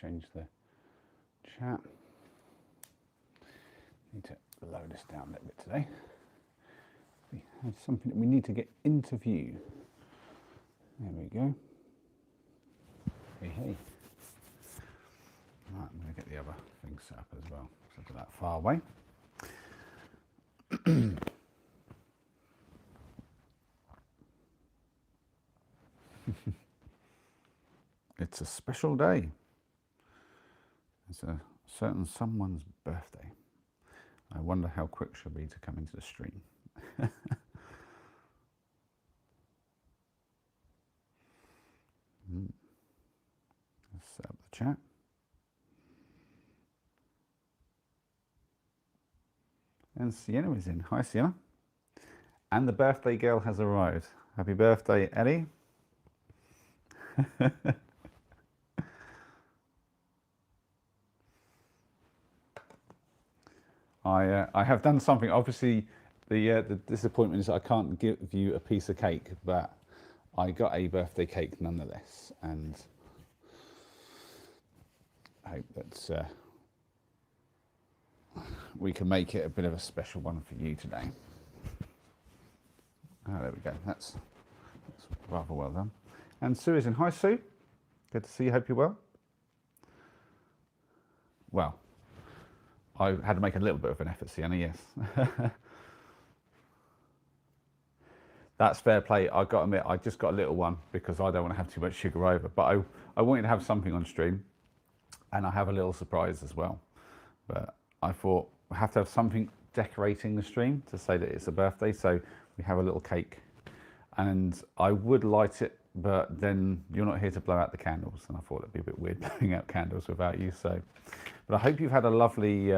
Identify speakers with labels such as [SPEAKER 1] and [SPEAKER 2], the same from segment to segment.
[SPEAKER 1] change the chat. Need to lower this down a little bit today. We have something that we need to get into view. There we go. Hey, hey. Right, I'm going to get the other thing set up as well, so I've got that far away. It's a special day. It's a certain someone's birthday. I wonder how quick she'll be to come into the stream. Let's set up the chat. And Sienna is in. Hi, Sienna. And the birthday girl has arrived. Happy birthday, Ellie. I have done something. Obviously, the disappointment is I can't give you a piece of cake, but I got a birthday cake nonetheless, and I hope that we can make it a bit of a special one for you today. Oh, there we go. That's rather well done. And Sue is in. Hi, Sue. Good to see you. Hope you're well. Well, I had to make a little bit of an effort, Sienna, yes. That's fair play. I've got to admit, I just got a little one because I don't want to have too much sugar over. But I wanted to have something on stream, and I have a little surprise as well. But I thought I have to have something decorating the stream to say that it's a birthday. So we have a little cake, and I would light it, but then you're not here to blow out the candles, and I thought it'd be a bit weird blowing out candles without you. So, but I hope you've had a lovely,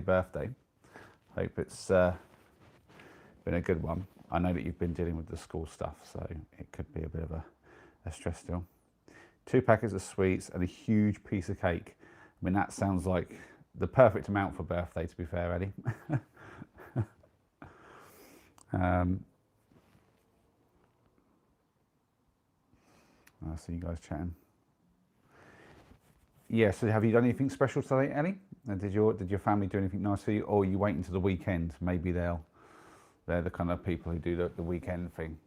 [SPEAKER 1] birthday. Hope it's been a good one. I know that you've been dealing with the school stuff, so it could be a bit of a stress still. 2 packets of sweets and a huge piece of cake. I mean, that sounds like the perfect amount for birthday, to be fair, Eddie. I see you guys chatting. Yeah, so have you done anything special today, Ellie? Did your family do anything nice for you, or are you waiting to the weekend? Maybe they're the kind of people who do the weekend thing.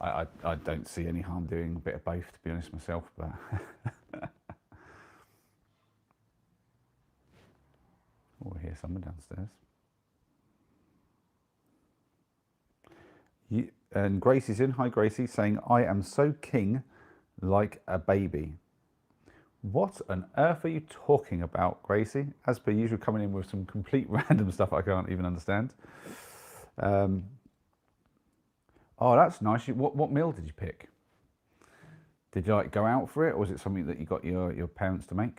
[SPEAKER 1] I don't see any harm doing a bit of both, to be honest myself, but oh, I hear someone downstairs. And Gracie's in. Hi, Gracie, saying, I am so king like a baby. What on earth are you talking about, Gracie? As per usual, coming in with some complete random stuff I can't even understand. Oh, that's nice. What meal did you pick? Did you like go out for it, or was it something that you got your parents to make?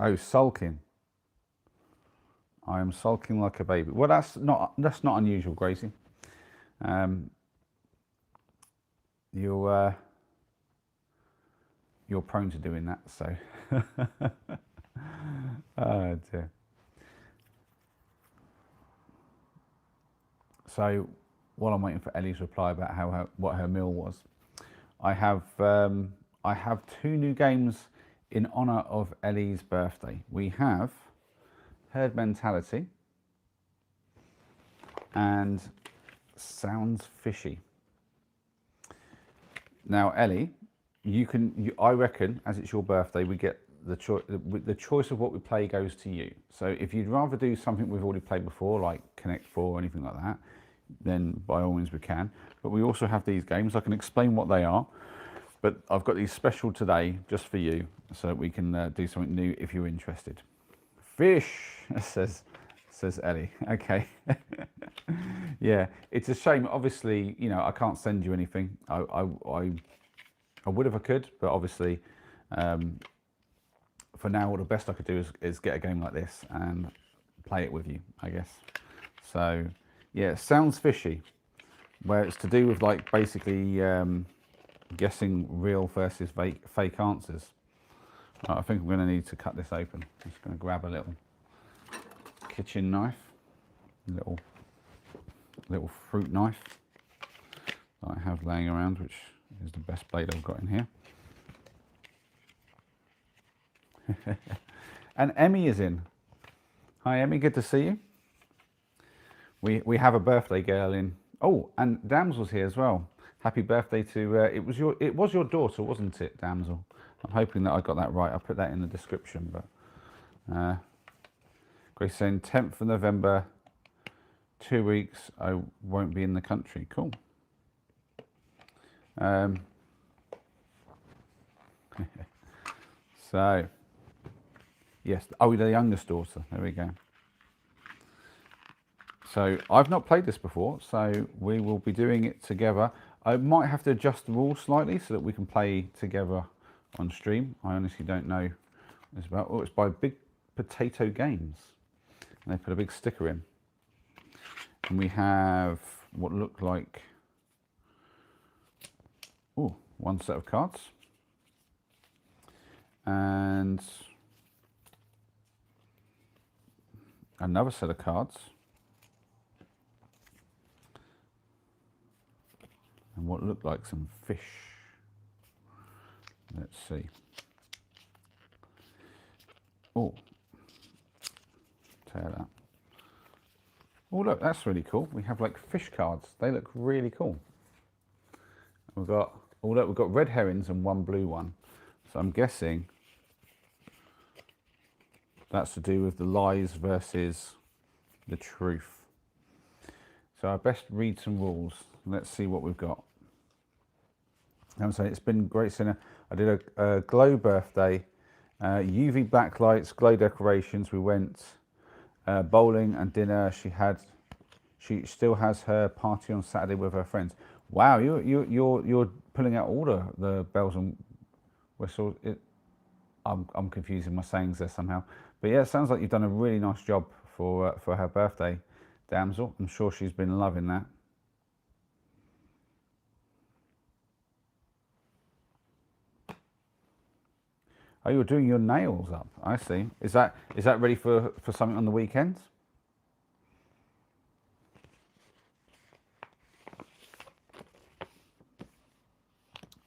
[SPEAKER 1] Oh, sulking. I am sulking like a baby. Well, that's not unusual, Gracie. You're prone to doing that, so. Oh dear. So, while I'm waiting for Ellie's reply about what her meal was, I have 2 new games in honour of Ellie's birthday. We have Herd Mentality and Sounds Fishy. Now, Ellie, I reckon, as it's your birthday, we get the choice of what we play goes to you. So if you'd rather do something we've already played before, like Connect 4 or anything like that, then by all means we can. But we also have these games. I can explain what they are, but I've got these special today just for you, so that we can do something new if you're interested. Fish, says Ellie. Okay. Yeah, it's a shame. Obviously, you know, I can't send you anything. I would if I could, but obviously, for now, what the best I could do is get a game like this and play it with you, I guess. So, yeah, Sounds Fishy, where it's to do with like basically guessing real versus fake answers. Right, I think I'm going to need to cut this open. I'm just going to grab a little kitchen knife, a little little fruit knife that I have laying around, which is the best blade I've got in here. And Emmy is in. Hi Emmy, good to see you. We have a birthday girl in. Oh, and Damsels here as well. Happy birthday to it was your daughter, wasn't it, Damsel? I'm hoping that I got that right. I'll put that in the description. But Grace saying 10th of November, 2 weeks. I won't be in the country. Cool. So yes, oh, the youngest daughter. There we go. So I've not played this before, so we will be doing it together. I might have to adjust the rules slightly so that we can play together on stream. I honestly don't know what it's about. Oh, it's by Big Potato Games. And they put a big sticker in. And we have what look like, oh, one set of cards. And another set of cards. And what looked like some fish. Let's see. Oh, tear that. Oh look, that's really cool. We have like fish cards. They look really cool. We've got, oh look, we've got red herrings and one blue one. So I'm guessing that's to do with the lies versus the truth. So I best read some rules. Let's see what we've got. I'm saying it's been great seeing. I did a glow birthday, UV backlights, glow decorations. We went bowling and dinner. She still has her party on Saturday with her friends. Wow, you're pulling out all the bells and whistles. I'm confusing my sayings there somehow. But yeah, it sounds like you've done a really nice job for her birthday, Damsel. I'm sure she's been loving that. Oh, you're doing your nails up. I see. Is that ready for something on the weekends?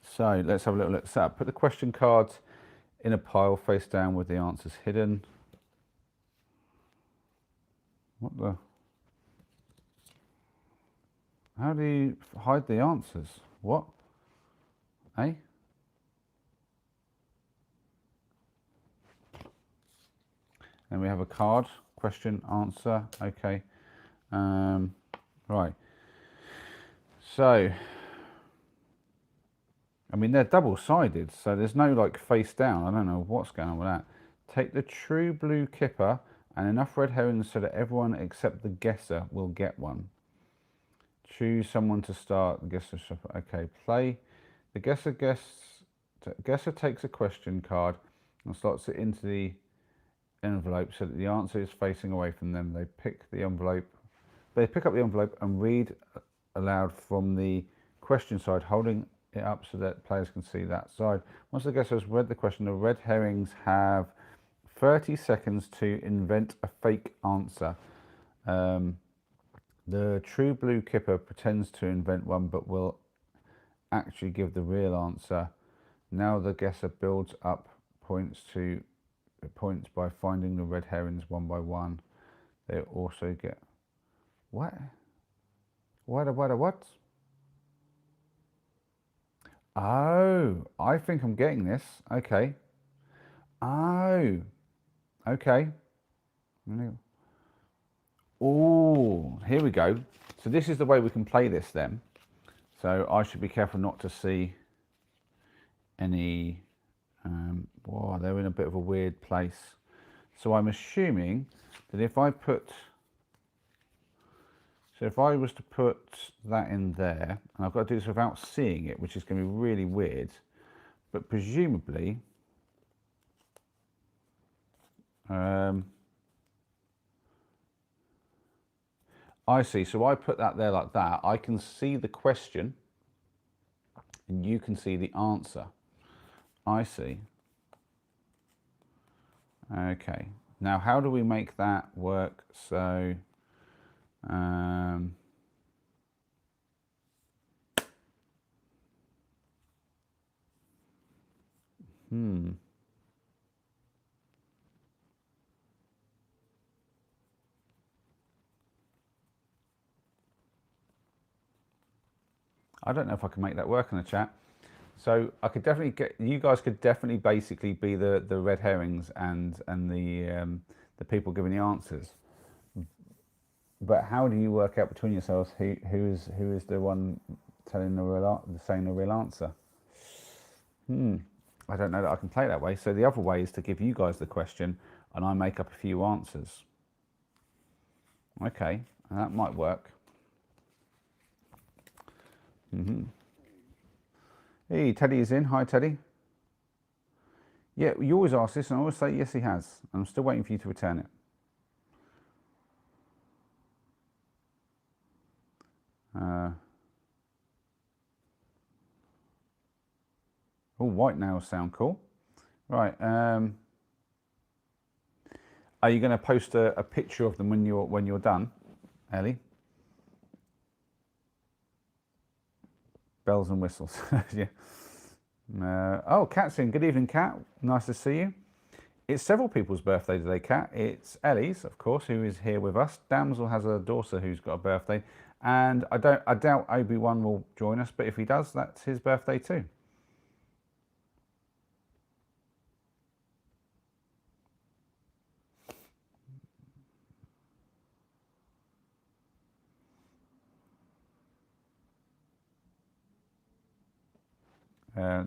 [SPEAKER 1] So let's have a little look. So put the question cards in a pile face down with the answers hidden. What the? How do you hide the answers? What? Eh? And we have a card, question, answer. Okay. Right. So, I mean, they're double-sided, so there's no like face down. I don't know what's going on with that. Take the true blue kipper and enough red herrings so that everyone except the guesser will get one. Choose someone to start. The guesser shuffle. Okay, play. The guesser takes a question card and slots it into the envelope so that the answer is facing away from them. They pick up the envelope and read aloud from the question side, holding it up so that players can see that side. Once the guesser has read the question, the red herrings have 30 seconds to invent a fake answer. The true blue kipper pretends to invent one but will actually give the real answer. Now the guesser builds up points by finding the red herrings one by one. They also get what? What? Oh, I think I'm getting this. Okay. Oh, okay. Oh, here we go. So this is the way we can play this then. So I should be careful not to see any. Wow, they're in a bit of a weird place. So I'm assuming that if I was to put that in there, and I've got to do this without seeing it, which is going to be really weird, but presumably, I see. So I put that there like that. I can see the question, and you can see the answer. I see. Okay. Now, how do we make that work? So, I don't know if I can make that work in the chat. So I could definitely get, you guys could definitely basically be the red herrings and the people giving the answers. But how do you work out between yourselves who is the one telling saying the real answer? I don't know that I can play that way. So the other way is to give you guys the question and I make up a few answers. Okay, and that might work. Hey, Teddy is in. Hi, Teddy. Yeah, you always ask this, and I always say yes, he has. I'm still waiting for you to return it. Oh, white nails sound cool. Right. Are you going to post a picture of them when you're done, Ellie? Bells and whistles. Yeah. Oh, Kat's in. Good evening, Kat. Nice to see you. It's several people's birthday today, Kat. It's Ellie's, of course, who is here with us. Damsel has a daughter who's got a birthday, and I doubt Obi-Wan will join us, but if he does, that's his birthday too.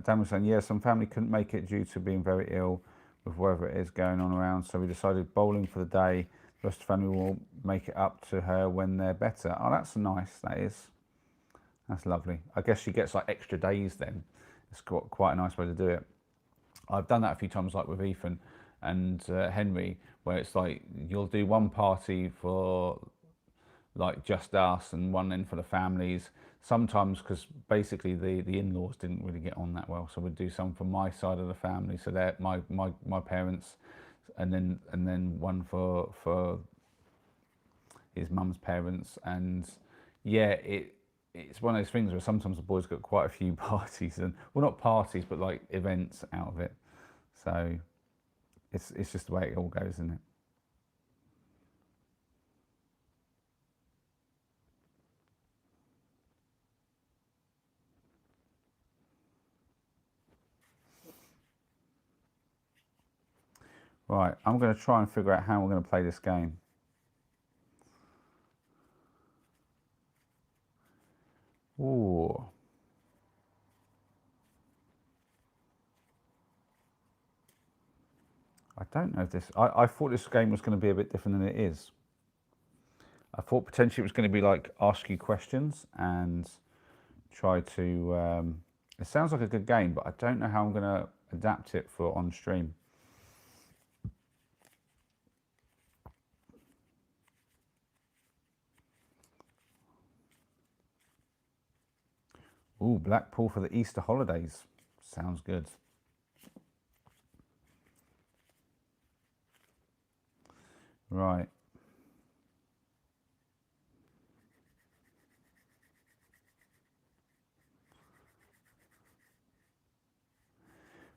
[SPEAKER 1] Dan was saying, yeah, some family couldn't make it due to being very ill with whatever it is going on around, so we decided bowling for the day. The rest of the family will make it up to her when they're better. Oh, that's nice, that is. That's lovely. I guess she gets like extra days then. It's quite a nice way to do it. I've done that a few times, like with Ethan and Henry, where it's like you'll do one party for like just us and one then for the families. Sometimes because basically the in-laws didn't really get on that well, so we'd do some for my side of the family, so that my parents, and then one for his mum's parents. And yeah, it's one of those things where sometimes the boys got quite a few parties, and well, not parties but like events out of it. So it's just the way it all goes, isn't it? Right, I'm going to try and figure out how we're going to play this game. Ooh. I don't know if this... I thought this game was going to be a bit different than it is. I thought potentially it was going to be like ask you questions and try to... it sounds like a good game, but I don't know how I'm going to adapt it for on stream. Ooh, Blackpool for the Easter holidays. Sounds good. Right.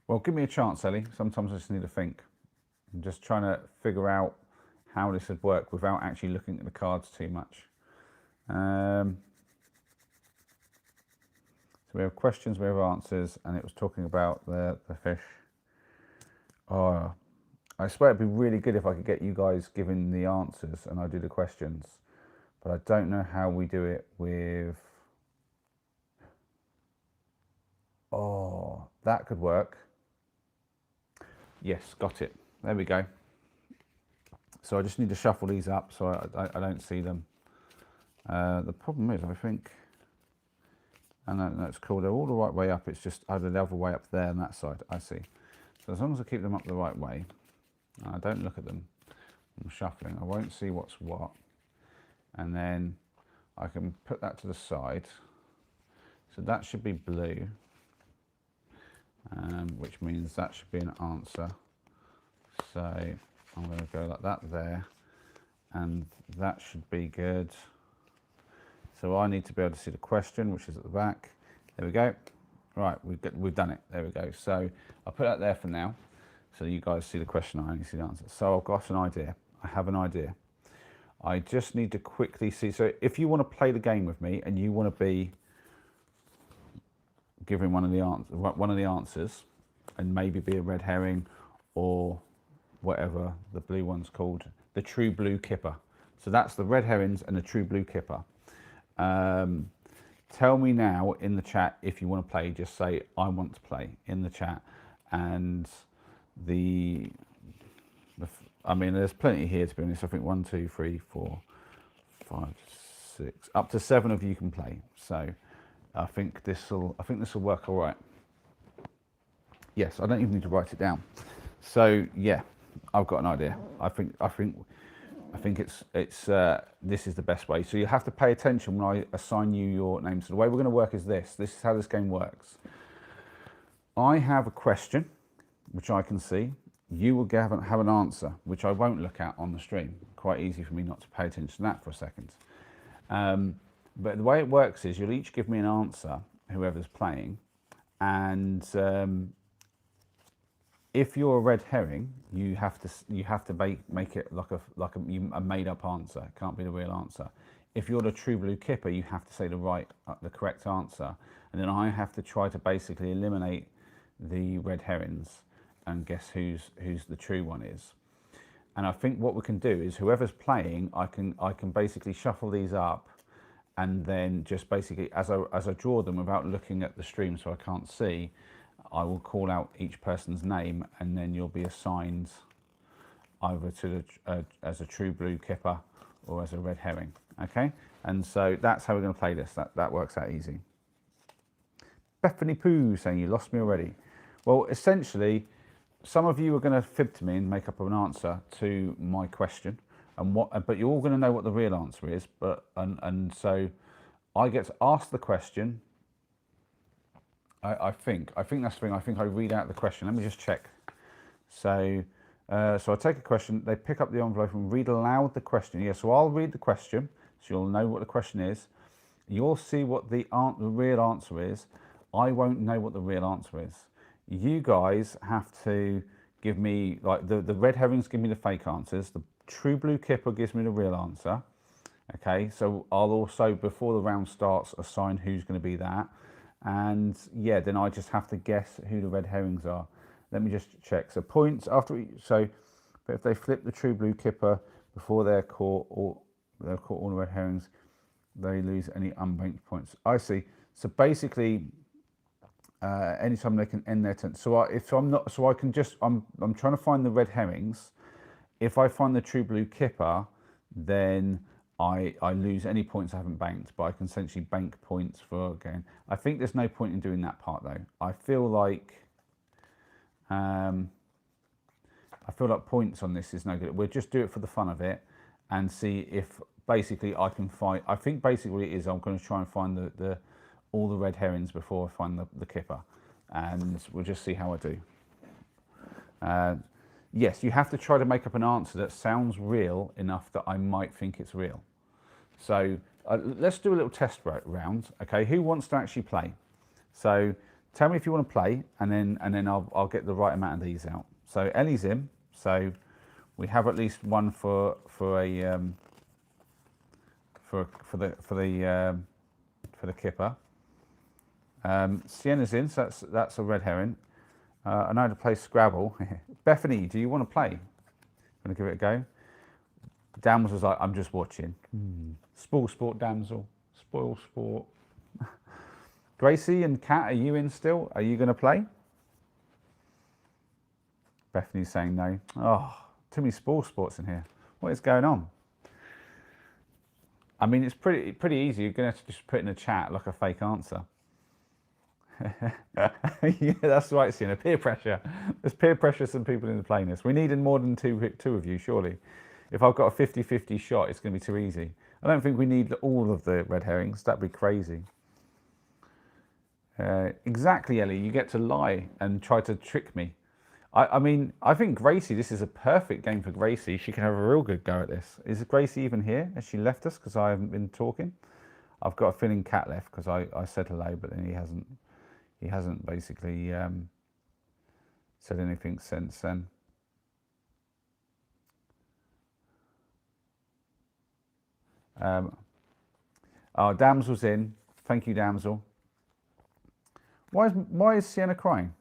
[SPEAKER 1] Well, give me a chance, Ellie. Sometimes I just need to think. I'm just trying to figure out how this would work without actually looking at the cards too much. So we have questions, we have answers, and it was talking about the fish. Oh, I swear it'd be really good if I could get you guys giving the answers and I do the questions. But I don't know how we do it with... Oh, that could work. Yes, got it. There we go. So I just need to shuffle these up so I don't see them. The problem is, I think... And that's cool. They're all the right way up. It's just either the other way up there and that side. I see. So as long as I keep them up the right way, and I don't look at them, I'm shuffling, I won't see what's what. And then I can put that to the side. So that should be blue, which means that should be an answer. So I'm going to go like that there, and that should be good. So I need to be able to see the question, which is at the back. There we go. Right, we've done it. There we go. So I'll put that there for now. So you guys see the question, I only see the answer. So I've got an idea. I have an idea. I just need to quickly see. So if you want to play the game with me and you want to be giving one of the answers, and maybe be a red herring or whatever the blue one's called, the true blue kipper. So that's the red herrings and the true blue kipper. Tell me now in the chat if you want to play. Just say I want to play in the chat, and I mean there's plenty here to be honest. I think 1, 2, 3, 4, 5, 6, up to 7 of you can play. So I think this will work all right. Yes, I don't even need to write it down. So yeah, I've got an idea. I think it's this is the best way. So you have to pay attention when I assign you your name. So the way we're going to work is this. This is how this game works. I have a question, which I can see. You will have an answer, which I won't look at on the stream. Quite easy for me not to pay attention to that for a second. But the way it works is you'll each give me an answer, whoever's playing, and if you're a red herring, you have to make it like a made up answer. It can't be the real answer. If you're the true blue kipper, you have to say the correct answer, and then I have to try to basically eliminate the red herrings and guess who's the true one is. And I think what we can do is whoever's playing, I can basically shuffle these up, and then just basically as I draw them without looking at the stream, so I can't see, I will call out each person's name, and then you'll be assigned either to as a true blue kipper or as a red herring. Okay, and so that's how we're going to play this. That works out easy. Bethany Pooh saying you lost me already. Well, essentially, some of you are going to fib to me and make up an answer to my question, but you're all going to know what the real answer is. And so I get to ask the question. I think that's the thing. I think I read out the question. Let me just check. So I take a question. They pick up the envelope and read aloud the question. Yeah. So I'll read the question, so you'll know what the question is. You'll see what the real answer is. I won't know what the real answer is. You guys have to give me, like, the red herrings give me the fake answers. The true blue kipper gives me the real answer. Okay. So I'll also, before the round starts, assign who's going to be that. And yeah, then I just have to guess who the red herrings are. Let me just check. So points after so if they flip the true blue kipper before they're caught all the red herrings, they lose any unbanked points. I see. So basically, anytime they can end their turn. So I'm trying to find the red herrings. If I find the true blue kipper, then I lose any points I haven't banked, but I can essentially bank points for again. I think there's no point in doing that part though. I feel like points on this is no good. We'll just do it for the fun of it and see if basically I can find. I think basically it is. I'm going to try and find all the red herrings before I find the kipper, and we'll just see how I do. Yes, you have to try to make up an answer that sounds real enough that I might think it's real. So let's do a little test round. Okay, who wants to actually play? So tell me if you want to play, and then I'll get the right amount of these out. So Ellie's in. So we have at least one for the kipper. Sienna's in. So that's a red herring. I know how to play Scrabble. Bethany, do you want to play? Want to give it a go? Damsels was like, I'm just watching. Spoil sport, Damsel. Spoil sport. Gracie and Kat, are you in still? Are you going to play? Bethany's saying no. Oh, too many spoil sports in here. What is going on? I mean, it's pretty easy. You're going to have to just put in a chat like a fake answer. Yeah, that's right, Sienna. Peer pressure. There's peer pressure. Some people in the playing this. We needed more than two of you, surely. If I've got a 50-50 shot, it's going to be too easy. I don't think we need all of the red herrings. That'd be crazy. Exactly, Ellie. You get to lie and try to trick me. I mean, I think Gracie, this is a perfect game for Gracie. She can have a real good go at this. Is Gracie even here? Has she left us because I haven't been talking? I've got a feeling Cat left because I said hello, but then he he hasn't basically said anything since then. Oh, Damsel's in. Thank you, Damsel. Why is Sienna crying?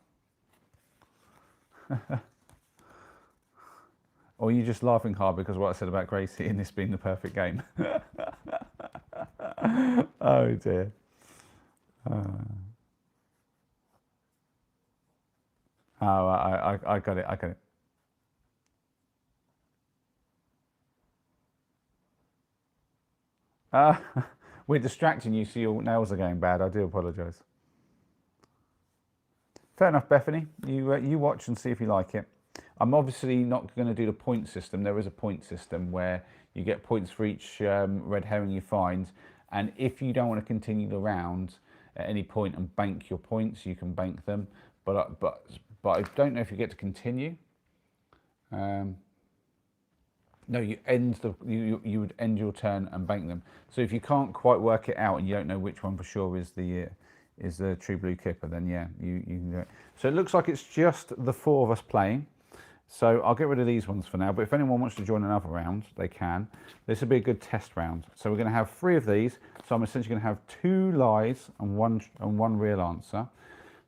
[SPEAKER 1] Or are you just laughing hard because of what I said about Gracie and this being the perfect game? Oh dear. Oh, I got it. I got it. We're distracting you, so your nails are going bad. I do apologise. Fair enough, Bethany. You watch and see if you like it. I'm obviously not going to do the point system. There is a point system where you get points for each red herring you find, and if you don't want to continue the round at any point and bank your points, you can bank them. But I don't know if you get to continue. No, you would end your turn and bank them. So if you can't quite work it out and you don't know which one for sure is the true blue kipper, then yeah, you can do it. So it looks like it's just the 4 of us playing. So I'll get rid of these ones for now, but if anyone wants to join another round, they can. This will be a good test round. So we're going to have 3 of these. So I'm essentially going to have 2 lies and one real answer.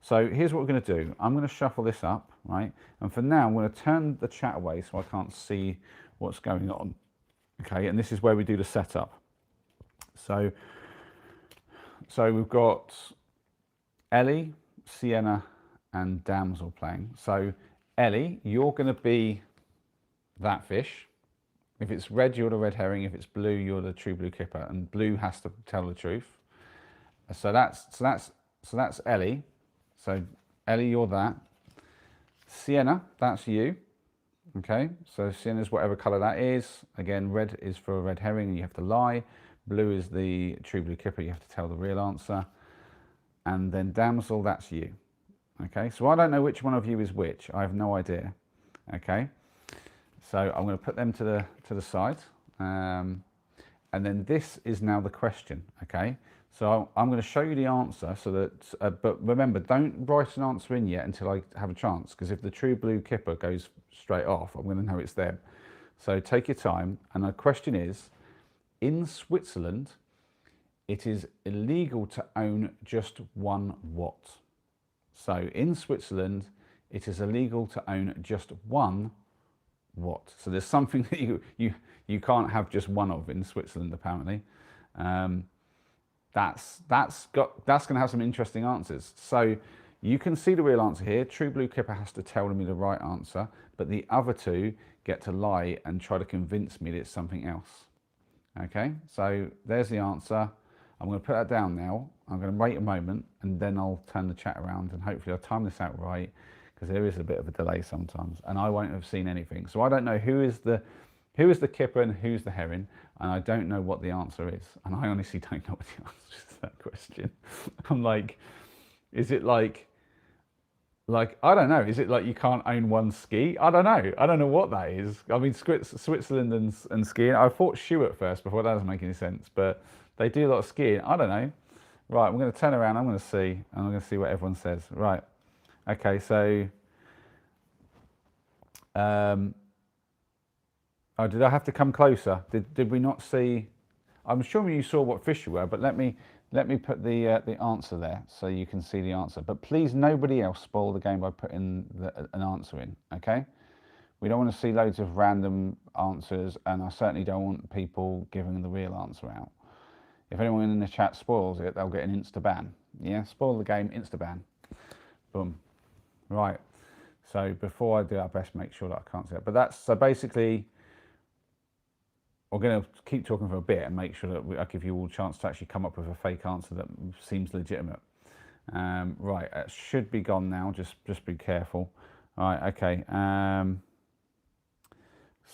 [SPEAKER 1] So here's what we're going to do. I'm going to shuffle this up, right? And for now, I'm going to turn the chat away so I can't see what's going on. Okay, and this is where we do the setup. So we've got Ellie, Sienna, and Damsel playing. So Ellie, you're going to be that fish. If it's red, you're the red herring. If it's blue, you're the true blue kipper. And blue has to tell the truth. So that's Ellie. So Ellie, you're that. Sienna, that's you. Okay, so Sienna's whatever colour that is. Again, red is for a red herring and you have to lie. Blue is the true blue kipper, you have to tell the real answer. And then Damsel, that's you. Okay, so I don't know which one of you is which. I have no idea. Okay, so I'm going to put them to the side. And then this is now the question. Okay, so I'm going to show you the answer so that, but remember, don't write an answer in yet until I have a chance, because if the true blue kipper goes straight off, I'm going to know it's them. So take your time. And the question is, in Switzerland, it is illegal to own just one what? So in Switzerland, it is illegal to own just one what? So there's something that you can't have just one of in Switzerland, apparently. That's going to have some interesting answers. So you can see the real answer here. True blue kipper has to tell me the right answer, but the other 2 get to lie and try to convince me that it's something else. Okay, so there's the answer. I'm going to put that down now. I'm going to wait a moment and then I'll turn the chat around and hopefully I'll time this out right, because there is a bit of a delay sometimes and I won't have seen anything. So I don't know who is the kipper and who's the herring, and I don't know what the answer is. And I honestly don't know what the answer is to that question. I'm like, is it like, I don't know, is it like you can't own one ski? I don't know what that is. I mean, Switzerland and skiing, I thought shoe at first before, that doesn't make any sense, but they do a lot of skiing. I don't know. Right, I'm going to turn around, I'm going to see, and I'm going to see what everyone says. Right, okay, so, oh, did I have to come closer? Did we not see? I'm sure you saw what fish you were, but let me put the answer there so you can see the answer. But please, nobody else spoil the game by putting an answer in, okay? We don't want to see loads of random answers, and I certainly don't want people giving the real answer out. If anyone in the chat spoils it, they'll get an insta-ban. Yeah, spoil the game, insta-ban. Boom. Right. So before I do, I best make sure that I can't see that. But that's, so basically, we're going to keep talking for a bit and make sure that I give you all a chance to actually come up with a fake answer that seems legitimate. Right, it should be gone now, just be careful. All right, okay.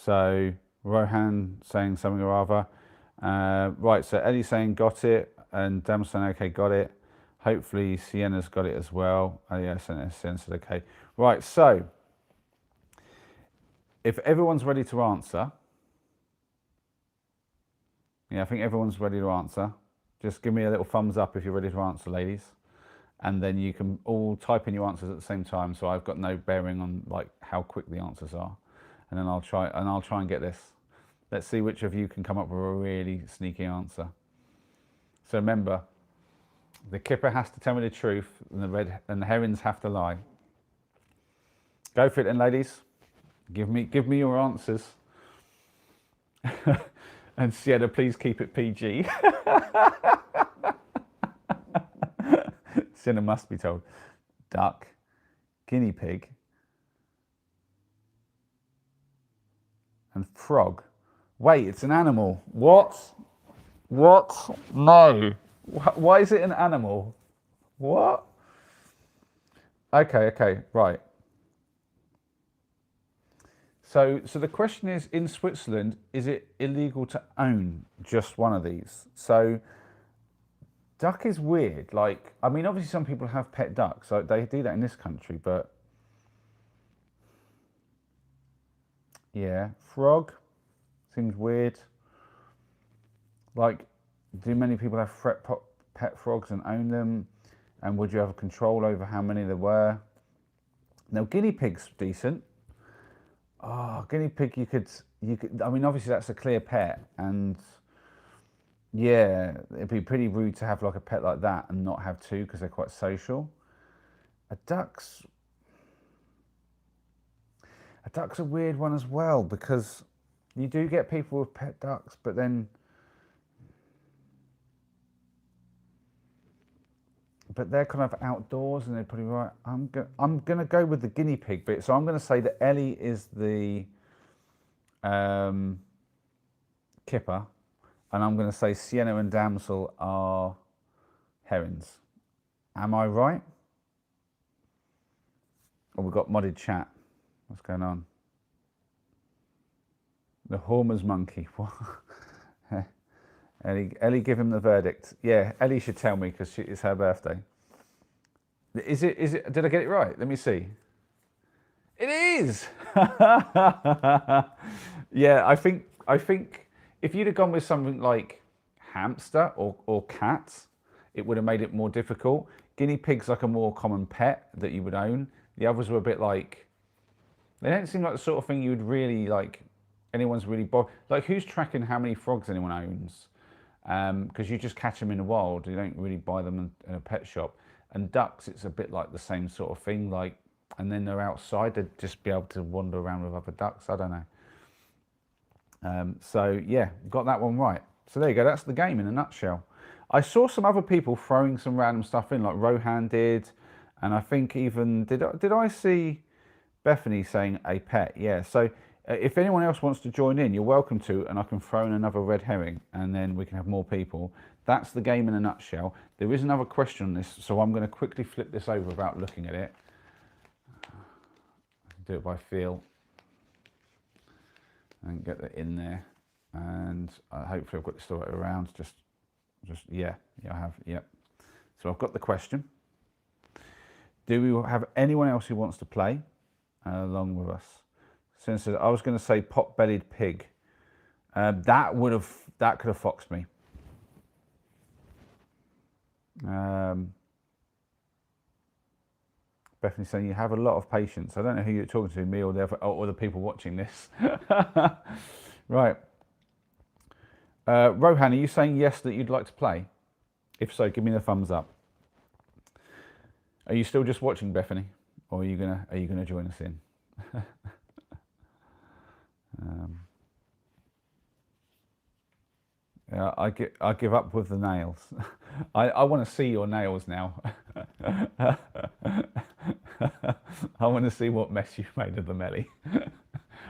[SPEAKER 1] So Rohan saying something or other. Right, so Eddie's saying got it, and Dam saying okay, got it. Hopefully Sienna's got it as well. Oh yeah, Sienna said okay. Right, so if everyone's ready to answer, yeah, I think everyone's ready to answer. Just give me a little thumbs up if you're ready to answer, ladies. and then you can all type in your answers at the same time. So I've got no bearing on like how quick the answers are, and then I'll try and get this. Let's see which of you can come up with a really sneaky answer. So remember, the kipper has to tell me the truth, and the herrings have to lie. Go for it then, ladies. Give me your answers. And Sienna, please keep it PG. Sienna must be told. Duck, guinea pig, and frog. Wait, it's an animal. What? What? No. Why is it an animal? What? Okay, right. So the question is, in Switzerland, is it illegal to own just one of these? So duck is weird. Like, I mean, obviously some people have pet ducks. So they do that in this country, but yeah, frog seems weird. Like, do many people have pet frogs and own them? And would you have control over how many there were? Now, guinea pig's decent. Oh, guinea pig, you could. I mean, obviously that's a clear pet, and yeah, it'd be pretty rude to have like a pet like that and not have two because they're quite social. A duck's a weird one as well, because you do get people with pet ducks, but then they're kind of outdoors and they're pretty right. I'm gonna go with the guinea pig bit. So I'm gonna say that Ellie is the kipper, and I'm gonna say Sienna and Damsel are herons. Am I right? Oh, we've got modded chat. What's going on? The Hormer's monkey. Ellie, give him the verdict. Yeah, Ellie should tell me because it's her birthday. Is it? Did I get it right? Let me see. It is. Yeah, I think if you'd have gone with something like hamster or cat, it would have made it more difficult. Guinea pig's like a more common pet that you would own. The others were a bit like, they don't seem like the sort of thing you would really like. Anyone's really like, who's tracking how many frogs anyone owns? Because you just catch them in the wild. You don't really buy them in a pet shop. And ducks, it's a bit like the same sort of thing. Like, and then they're outside. They'd just be able to wander around with other ducks. I don't know. So yeah, got that one right. So there you go. That's the game in a nutshell. I saw some other people throwing some random stuff in, like Rohan did, and I think even did I see Bethany saying a pet? Yeah. So if anyone else wants to join in, you're welcome to, and I can throw in another red herring, and then we can have more people. That's the game in a nutshell. There is another question on this, so I'm going to quickly flip this over without looking at it. Do it by feel and get that in there, and hopefully I've got this the right way around. Just yeah, I have. Yep. So I've got the question. Do we have anyone else who wants to play along with us? Since I was going to say pot-bellied pig, that could have foxed me. Bethany saying you have a lot of patience. I don't know who you're talking to, me or the people watching this. Right. Rohan, are you saying yes that you'd like to play? If so, give me the thumbs up. Are you still just watching, Bethany, or are you gonna join us in? Yeah, I give up with the nails. I want to see your nails now. I want to see what mess you've made of them, Ellie.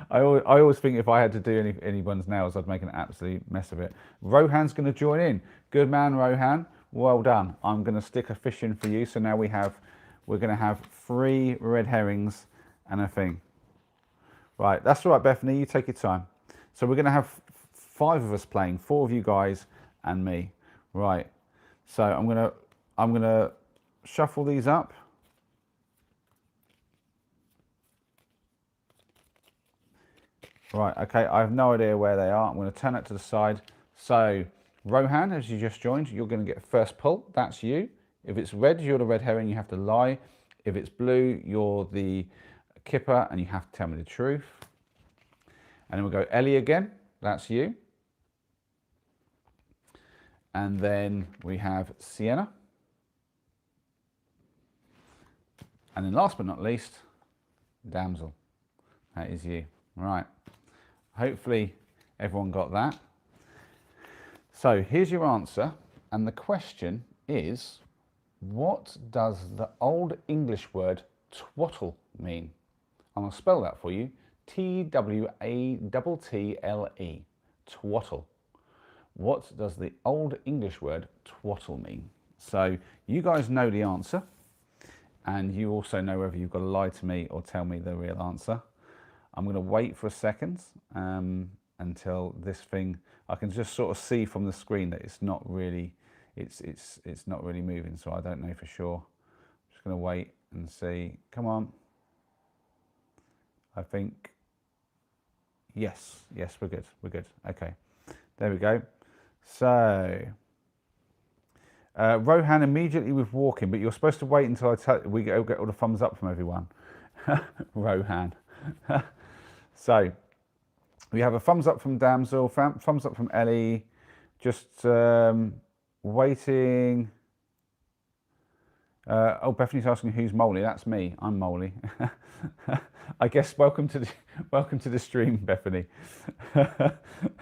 [SPEAKER 1] I always think if I had to do anyone's nails, I'd make an absolute mess of it. Rohan's going to join in. Good man, Rohan. Well done. I'm going to stick a fish in for you. So now we're going to have 3 red herrings and a thing. Right, that's all right, Bethany. You take your time. So we're going to have 5 of us playing, 4 of you guys and me. Right. So I'm gonna shuffle these up. Right, okay, I have no idea where they are. I'm going to turn it to the side. So, Rohan, as you just joined, you're going to get first pull. That's you. If it's red, you're the red herring, you have to lie. If it's blue, you're the kipper and you have to tell me the truth. And then we'll go Ellie again, that's you. And then we have Sienna. And then last but not least, Damsel. That is you. Right. Hopefully everyone got that. So here's your answer. And the question is, what does the Old English word twaddle mean? I'm going to spell that for you. T-W-A-T-T-L-E. Twaddle. What does the Old English word twaddle mean? So you guys know the answer. And you also know whether you've got to lie to me or tell me the real answer. I'm going to wait for a second until this thing, I can just sort of see from the screen that it's not really, it's not really moving, so I don't know for sure. I'm just going to wait and see. Come on. I think, yes, we're good, Okay, there we go. So, Rohan immediately with walking, but you're supposed to wait until we get all the thumbs up from everyone. Rohan. So, we have a thumbs up from Damsel, thumbs up from Ellie, just waiting. Oh, Bethany's asking who's Molly. That's me. I'm Molly. I guess welcome to the stream, Bethany.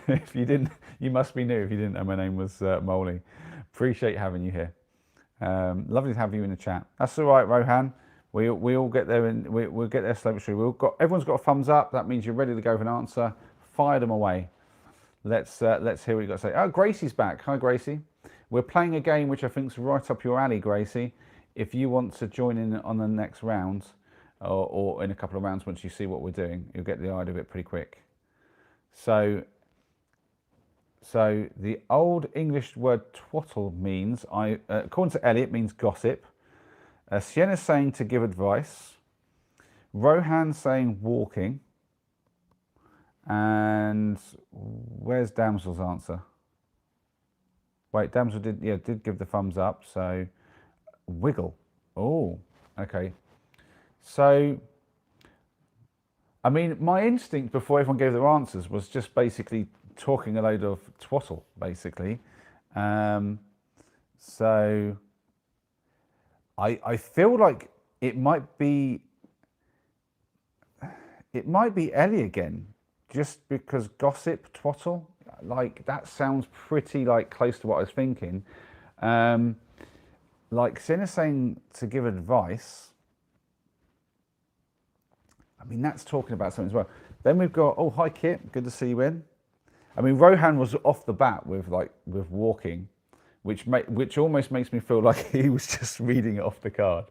[SPEAKER 1] If you didn't, you must be new. If you didn't know, my name was Molly. Appreciate having you here. Lovely to have you in the chat. That's all right, Rohan. We all get there and we'll get there slowly. Everyone's got a thumbs up. That means you're ready to go with an answer. Fire them away. Let's hear what you got to say. Oh, Gracie's back. Hi, Gracie. We're playing a game which I think's right up your alley, Gracie. If you want to join in on the next round, or in a couple of rounds once you see what we're doing, you'll get the idea of it pretty quick. So the Old English word twaddle means, according to Elliot, means gossip. Sienna's saying to give advice. Rohan saying walking. And where's Damsel's answer? Wait, Damsel did give the thumbs up. So wiggle. Oh, okay. So, I mean, my instinct before everyone gave their answers was just basically talking a load of twaddle, basically. So I feel like it might be Ellie again, just because gossip, twaddle, like that sounds pretty like close to what I was thinking. Like Sienna saying to give advice. I mean, that's talking about something as well. Then we've got, oh, hi Kit, good to see you in. I mean, Rohan was off the bat with walking, which almost makes me feel like he was just reading it off the card.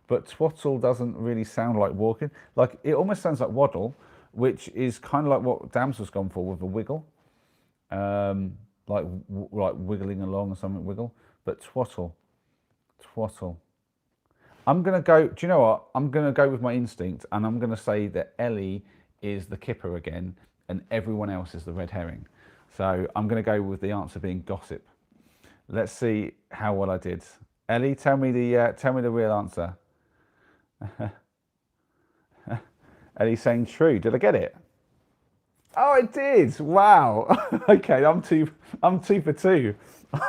[SPEAKER 1] But twaddle doesn't really sound like walking. Like, it almost sounds like waddle, which is kind of like what Damsel's gone for with a wiggle. Like wiggling along or something, wiggle. But twaddle. I'm going to go, do you know what? I'm going to go with my instinct, and I'm going to say that Ellie is the kipper again, and everyone else is the red herring. So I'm going to go with the answer being gossip. Let's see how well I did. Ellie, tell me the real answer. Ellie's saying true. Did I get it? Oh, I did. Wow. Okay, I'm two for two.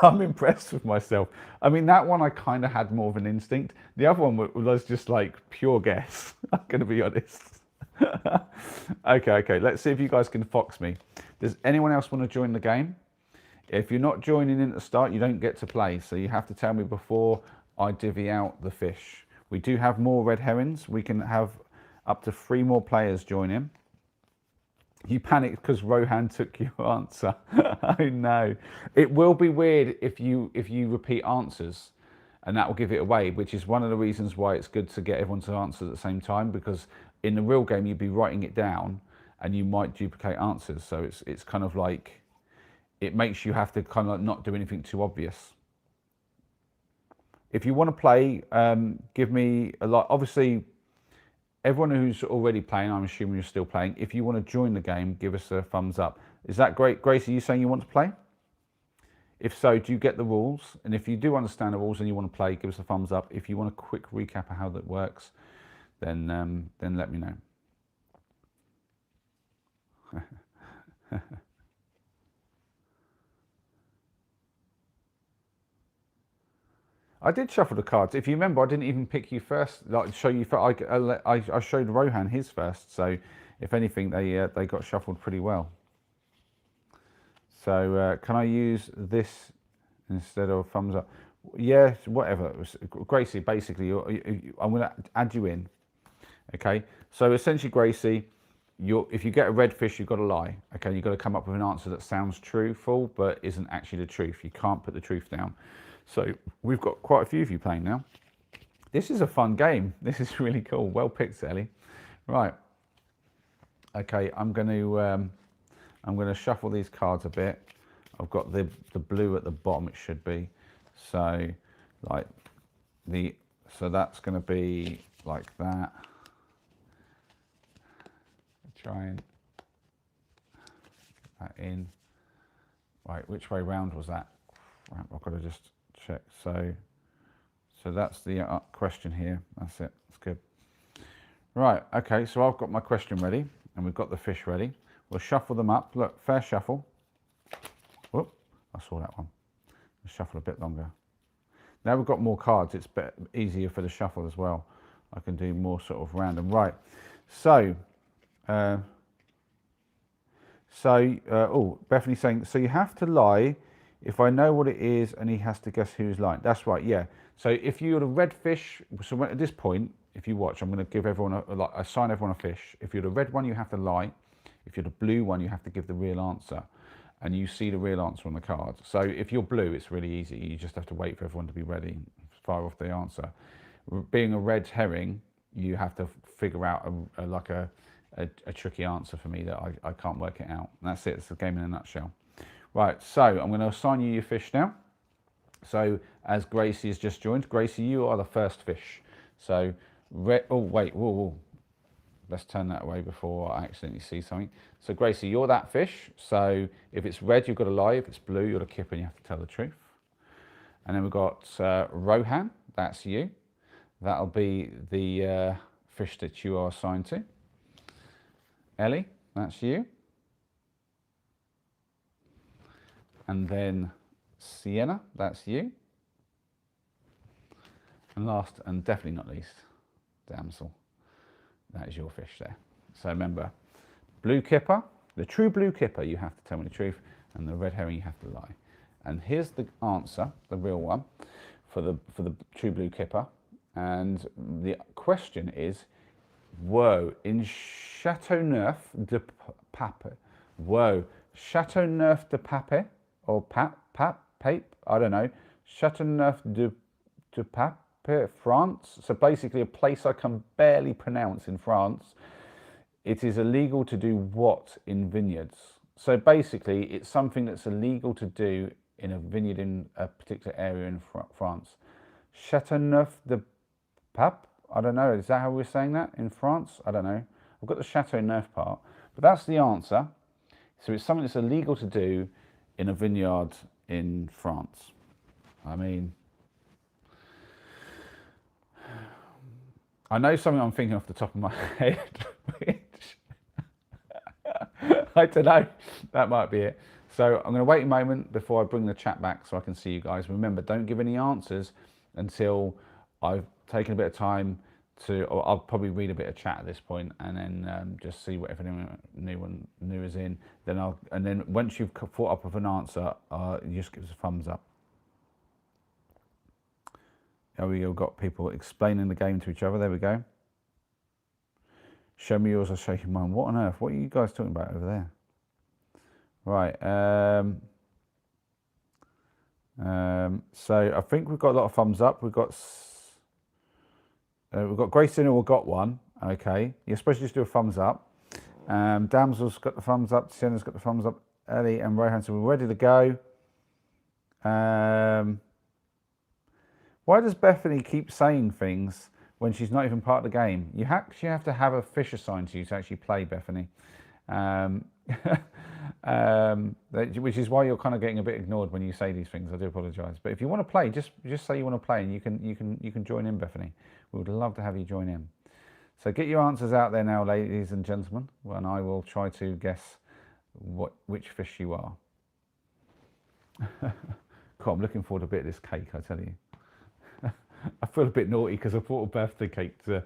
[SPEAKER 1] I'm impressed with myself. I mean, that one I kind of had more of an instinct. The other one was just like pure guess. I'm going to be honest. Okay. Let's see if you guys can fox me. Does anyone else want to join the game? If you're not joining in at the start, you don't get to play. So you have to tell me before I divvy out the fish. We do have more red herrings. We can have up to 3 more players join in. You panicked because Rohan took your answer. I know. It will be weird if you repeat answers, and that will give it away, which is one of the reasons why it's good to get everyone to answer at the same time, because in the real game you'd be writing it down and you might duplicate answers. So it's kind of like, it makes you have to kind of like not do anything too obvious. If you want to play, give me a lot. Obviously, everyone who's already playing, I'm assuming you're still playing. If you want to join the game, give us a thumbs up. Is that great? Grace, are you saying you want to play? If so, do you get the rules? And if you do understand the rules and you want to play, give us a thumbs up. If you want a quick recap of how that works, then let me know. I did shuffle the cards. If you remember, I didn't even pick you first. Like show you. I showed Rohan his first. So, if anything, they got shuffled pretty well. So, can I use this instead of thumbs up? Yeah, whatever. Gracie, basically, I'm going to add you in. Okay. So essentially, Gracie, if you get a red fish, you've got to lie. Okay, you've got to come up with an answer that sounds truthful but isn't actually the truth. You can't put the truth down. So we've got quite a few of you playing now. This is a fun game. This is really cool. Well picked, Ellie. Right. Okay, I'm going to shuffle these cards a bit. I've got the blue at the bottom. It should be. So so that's going to be like that. Try and get that in. Right, which way round was that? Right, I've got to just check. So that's the question here. That's it. That's good. Right. Okay. So I've got my question ready, and we've got the fish ready. We'll shuffle them up. Look, fair shuffle. Whoop! I saw that one. Let's shuffle a bit longer. Now we've got more cards. It's easier for the shuffle as well. I can do more sort of random. Right. So. Bethany's saying, so you have to lie if I know what it is and he has to guess who's lying. That's right, yeah. So if you're the red fish, so at this point, if you watch, I'm going to give everyone assign everyone a fish. If you're the red one, you have to lie. If you're the blue one, you have to give the real answer. And you see the real answer on the card. So if you're blue, it's really easy. You just have to wait for everyone to be ready, fire off the answer. Being a red herring, you have to figure out a tricky answer for me that I can't work it out. And that's it. It's the game in a nutshell. Right, so I'm going to assign you your fish now. So as Gracie has just joined, Gracie, you are the first fish. So red. Oh wait, whoa. Let's turn that away before I accidentally see something. So Gracie, you're that fish. So if it's red, you've got to lie. If it's blue, you're the kipper and you have to tell the truth. And then we've got Rohan. That's you. That'll be the fish that you are assigned to. Ellie, that's you. And then Sienna, that's you. And last and definitely not least, Damsel. That is your fish there. So remember, blue kipper, the true blue kipper, you have to tell me the truth, and the red herring, you have to lie. And here's the answer, the real one, for the true blue kipper. And the question is, whoa, in Chateauneuf de Pape, Chateauneuf de Pape, or Pape, I don't know, Chateauneuf de Pape, France. So basically a place I can barely pronounce in France. It is illegal to do what in vineyards? So basically it's something that's illegal to do in a vineyard in a particular area in France. Chateauneuf de Pape, I don't know, is that how we're saying that in France? I don't know. I've got the Chateauneuf part, but that's the answer. So it's something that's illegal to do in a vineyard in France. I mean, I know something I'm thinking off the top of my head, which I don't know, that might be it. So I'm going to wait a moment before I bring the chat back so I can see you guys. Remember, don't give any answers until I've taken a bit of time or I'll probably read a bit of chat at this point and then just see what if anyone new is in. And then once you've thought up of an answer, you just give us a thumbs up. There we go. Got people explaining the game to each other. There we go. Show me yours, I'll show you mine. What on earth? What are you guys talking about over there? Right. So I think we've got a lot of thumbs up. We've got Grace in, who got one. Okay. You're supposed to just do a thumbs up. Damsel's got the thumbs up. Sienna's got the thumbs up. Ellie and Rohan, so we're ready to go. Why does Bethany keep saying things when she's not even part of the game? You actually have to have a fish assigned to you to actually play, Bethany. which is why you're kind of getting a bit ignored when you say these things. I do apologise, but if you want to play, just say you want to play, and you can join in, Bethany. We would love to have you join in. So get your answers out there now, ladies and gentlemen, and I will try to guess which fish you are. God, I'm looking forward to a bit of this cake, I tell you. I feel a bit naughty because I bought a birthday cake for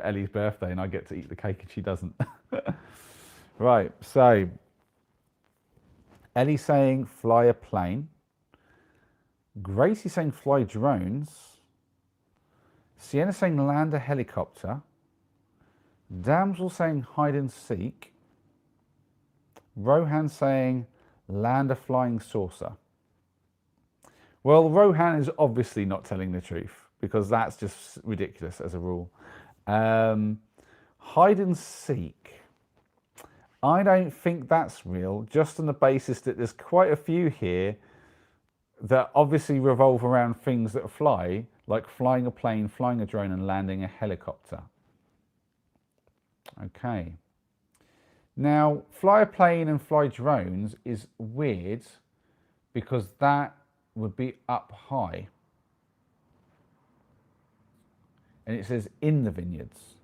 [SPEAKER 1] Ellie's birthday, and I get to eat the cake and she doesn't. Right, so Ellie saying fly a plane. Gracie saying fly drones. Sienna saying land a helicopter. Damsel saying hide and seek. Rohan saying land a flying saucer. Well, Rohan is obviously not telling the truth because that's just ridiculous as a rule. Hide and seek. I don't think that's real, just on the basis that there's quite a few here that obviously revolve around things that fly, like flying a plane, flying a drone, and landing a helicopter. Okay. Now, fly a plane and fly drones is weird because that would be up high. And it says in the vineyards.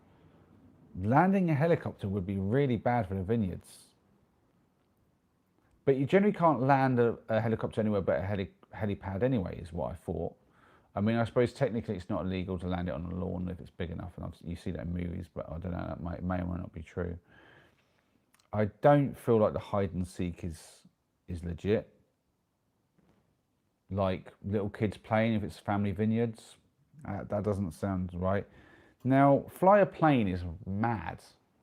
[SPEAKER 1] Landing a helicopter would be really bad for the vineyards. But you generally can't land a helicopter anywhere but a helipad anyway, is what I thought. I mean, I suppose technically it's not illegal to land it on a lawn if it's big enough, and you see that in movies, but I don't know, that may or may not be true. I don't feel like the hide and seek is legit. Like little kids playing if it's family vineyards, that doesn't sound right. Now, fly a plane is mad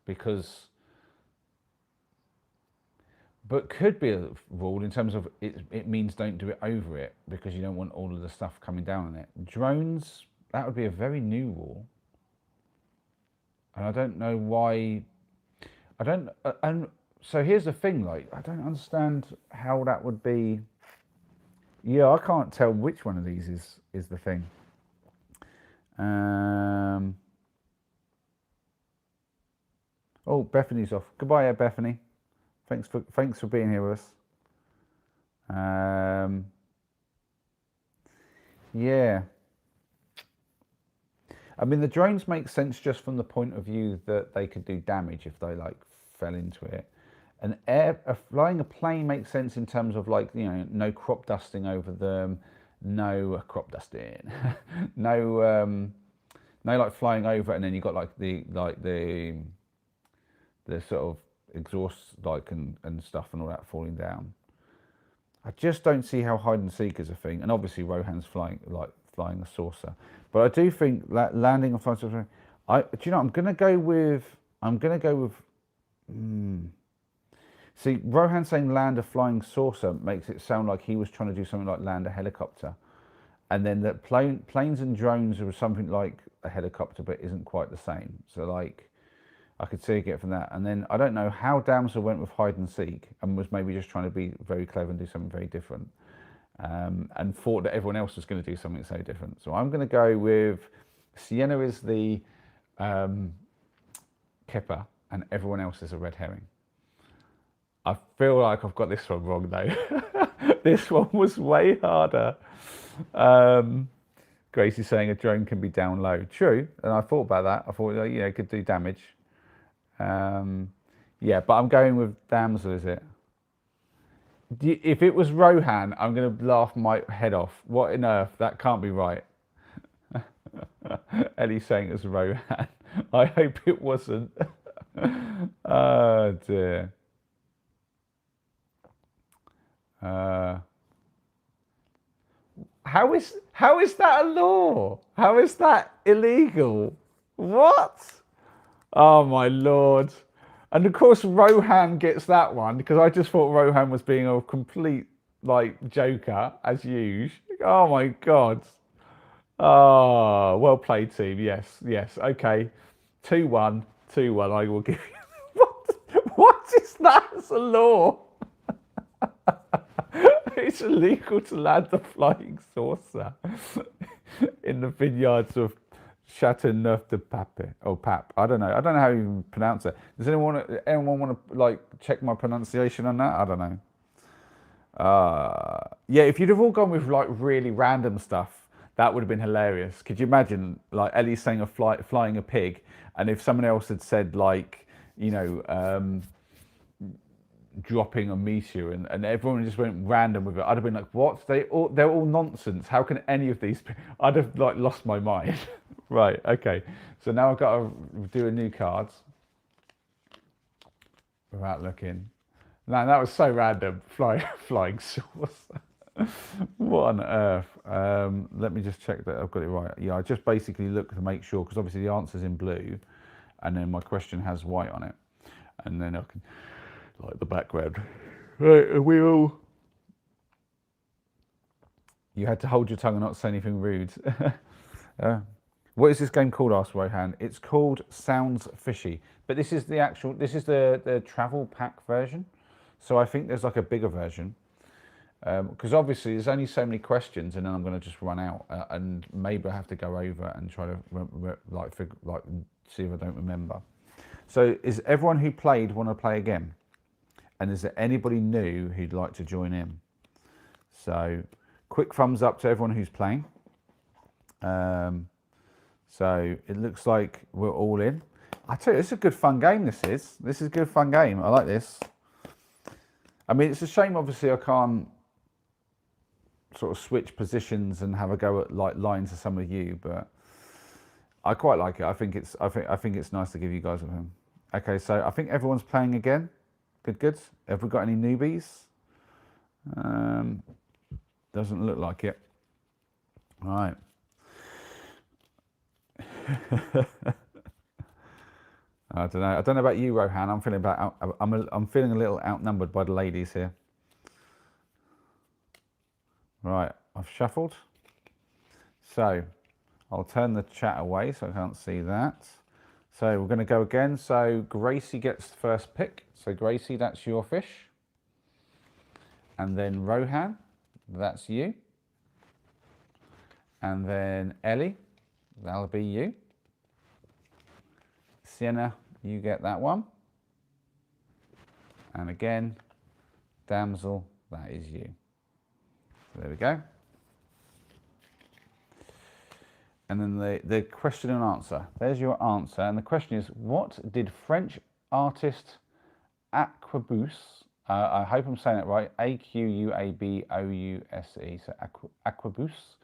[SPEAKER 1] because, but could be a rule in terms of it means don't do it over it because you don't want all of the stuff coming down on it. Drones, that would be a very new rule. And I don't know why, and so here's the thing, like, I don't understand how that would be. Yeah, I can't tell which one of these is the thing. Oh, Bethany's off. Goodbye, Bethany. Thanks for being here with us. Yeah. I mean, the drones make sense just from the point of view that they could do damage if they like fell into it. And flying a plane makes sense in terms of like, you know, no crop dusting over them, no crop dusting, no like flying over it and then you got like the sort of exhaust like and stuff and all that falling down. I just don't see how hide and seek is a thing, and obviously Rohan's flying a saucer. But I do think that landing a flying saucer. Do you know? I'm gonna go with. See, Rohan saying land a flying saucer makes it sound like he was trying to do something like land a helicopter, and then that planes and drones are something like a helicopter, but isn't quite the same. So like. I could see it get from that. And then I don't know how Damsel went with hide and seek and was maybe just trying to be very clever and do something very different. And thought that everyone else was going to do something so different. So I'm going to go with Sienna is the kipper and everyone else is a red herring. I feel like I've got this one wrong though. This one was way harder. Gracie's saying a drone can be down low. True. And I thought about that. I thought, you know, it could do damage. Yeah, but I'm going with Damsel, is it? If it was Rohan, I'm going to laugh my head off. What on earth? That can't be right. Ellie's saying it's Rohan. I hope it wasn't. Oh, dear. How is that a law? How is that illegal? What? Oh my Lord. And of course Rohan gets that one because I just thought Rohan was being a complete like joker as usual. Oh my God. Oh, well played team. Yes, okay. 2-1, I will give you. What is that as a law? It's illegal to land the flying saucer in the vineyards of Chateauneuf de Pape. Oh, Pap. I don't know. I don't know how you pronounce it. Does anyone want to like check my pronunciation on that? I don't know. Yeah, if you'd have all gone with like really random stuff, that would have been hilarious. Could you imagine like Ellie saying flying a pig, and if someone else had said like, you know, dropping a meteor, and everyone just went random with it, I'd have been like, what? They're all nonsense. How can any of these be? I'd have like lost my mind. Right, okay. So now I've got to do a new cards without looking. Man, that was so random. Flying saucer. What on earth? Let me just check that I've got it right. Yeah, I just basically look to make sure, because obviously the answer's in blue, and then my question has white on it, and then I can like the background. Right, are we all? You had to hold your tongue and not say anything rude. What is this game called? Asked Rohan. It's called Sounds Fishy, but this is the actual. This is the travel pack version. So I think there's like a bigger version, because obviously there's only so many questions, and then I'm going to just run out, and maybe I have to go over and try to see if I don't remember. So is everyone who played want to play again? And is there anybody new who'd like to join in? So quick thumbs up to everyone who's playing. So it looks like we're all in. I tell you, it's a good fun game. This is a good fun game. I like this. I mean, it's a shame, obviously, I can't sort of switch positions and have a go at like lines to some of you, but I quite like it. I think it's nice to give you guys a home. Okay, so I think everyone's playing again. Good. Have we got any newbies? Doesn't look like it. All right. I don't know. I don't know about you, Rohan. I'm feeling a little outnumbered by the ladies here. Right, I've shuffled. So I'll turn the chat away so I can't see that. So we're going to go again. So Gracie gets the first pick. So Gracie, that's your fish. And then Rohan, that's you. And then Ellie, that'll be you. Sienna, you get that one. And again, Damsel, that is you. So there we go. And then the question and answer. There's your answer. And the question is, what did French artist Aquabuse, I hope I'm saying it right, Aquabouse, so Aquabuse,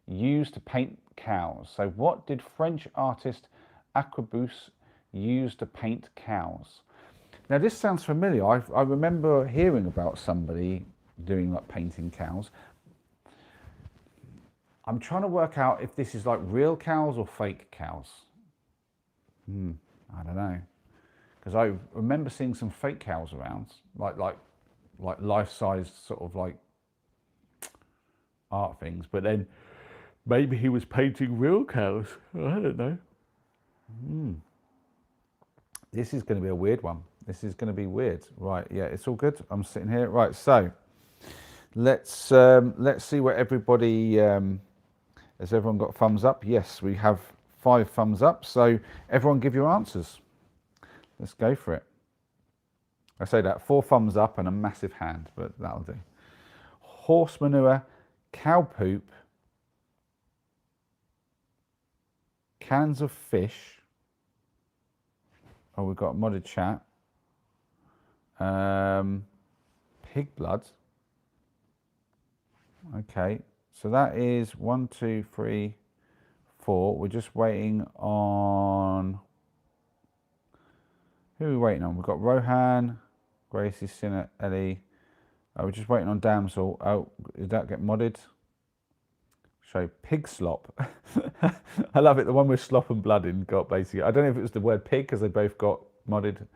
[SPEAKER 1] use to paint cows? So what did French artist Aquabuse use to paint cows? Now this sounds familiar. I remember hearing about somebody doing like painting cows. I'm trying to work out if this is like real cows or fake cows. I don't know, because I remember seeing some fake cows around, like life-sized sort of like art things. But then maybe he was painting real cows. I don't know. This is going to be a weird one. This is going to be weird. Right? Yeah, it's all good. I'm sitting here. Right. So let's see what everybody. Has everyone got thumbs up? Yes, we have 5 thumbs up. So everyone give your answers. Let's go for it. I say that 4 thumbs up and a massive hand, but that'll do. Horse manure, cow poop, cans of fish. Oh, we've got modded chat. Pig blood. Okay. So that is 1, 2, 3, 4. We're just waiting on. Who are we waiting on? We've got Rohan, Gracie, Sinner, Ellie. Oh, we're just waiting on Damsel. Oh, did that get modded? Show pig slop. I love it. The one with slop and blood in got basically. I don't know if it was the word pig because they both got modded,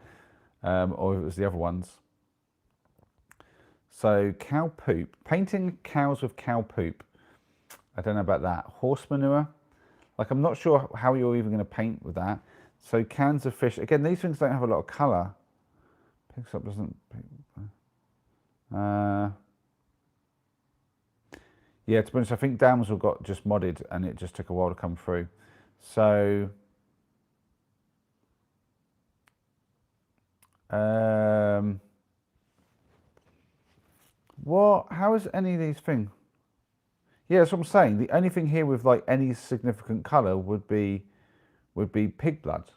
[SPEAKER 1] or if it was the other ones. So cow poop. Painting cows with cow poop. I don't know about that. Horse manure. Like, I'm not sure how you're even going to paint with that. So cans of fish. Again, these things don't have a lot of colour. Picks up doesn't. Yeah, to be honest, I think Damsel got just modded and it just took a while to come through. So what? How is any of these things? Yeah, that's what I'm saying. The only thing here with like any significant colour would be pig blood.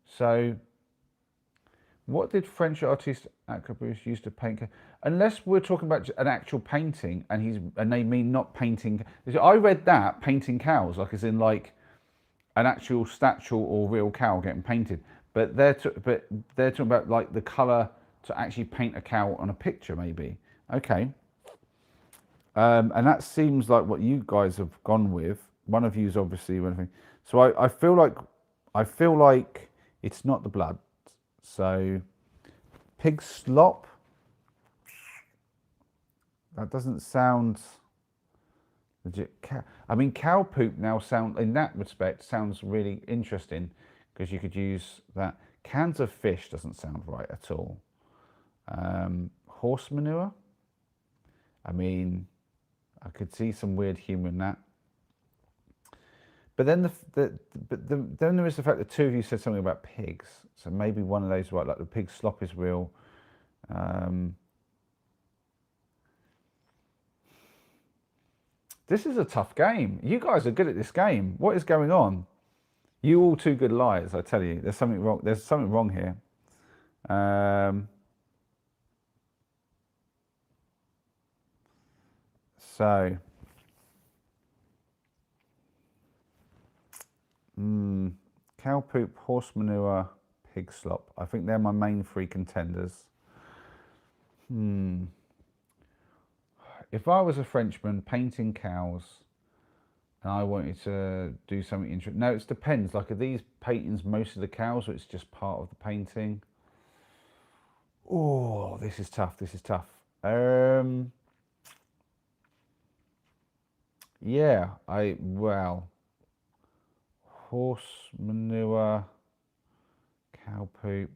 [SPEAKER 1] So what did French artist Acabus use to paint? Unless we're talking about an actual painting, and they mean not painting. I read that painting cows, like as in like an actual statue or real cow getting painted. But they're talking about like the colour to actually paint a cow on a picture, maybe. Okay. And that seems like what you guys have gone with. One of you's obviously one thing. So I feel like it's not the blood. So pig slop. That doesn't sound legit. I mean, cow poop now in that respect sounds really interesting because you could use that. Cans of fish doesn't sound right at all. Horse manure. I mean, I could see some weird humour in that. But then then there is the fact that two of you said something about pigs. So maybe one of those, right, like the pig slop is real. This is a tough game. You guys are good at this game. What is going on? You all two good liars, I tell you. There's something wrong. There's something wrong here. So, cow poop, horse manure, pig slop. I think they're my main three contenders. If I was a Frenchman painting cows and I wanted to do something interesting, no, it depends. Like, are these paintings most of the cows, or it's just part of the painting? Oh, this is tough. This is tough. Yeah, horse manure, cow poop.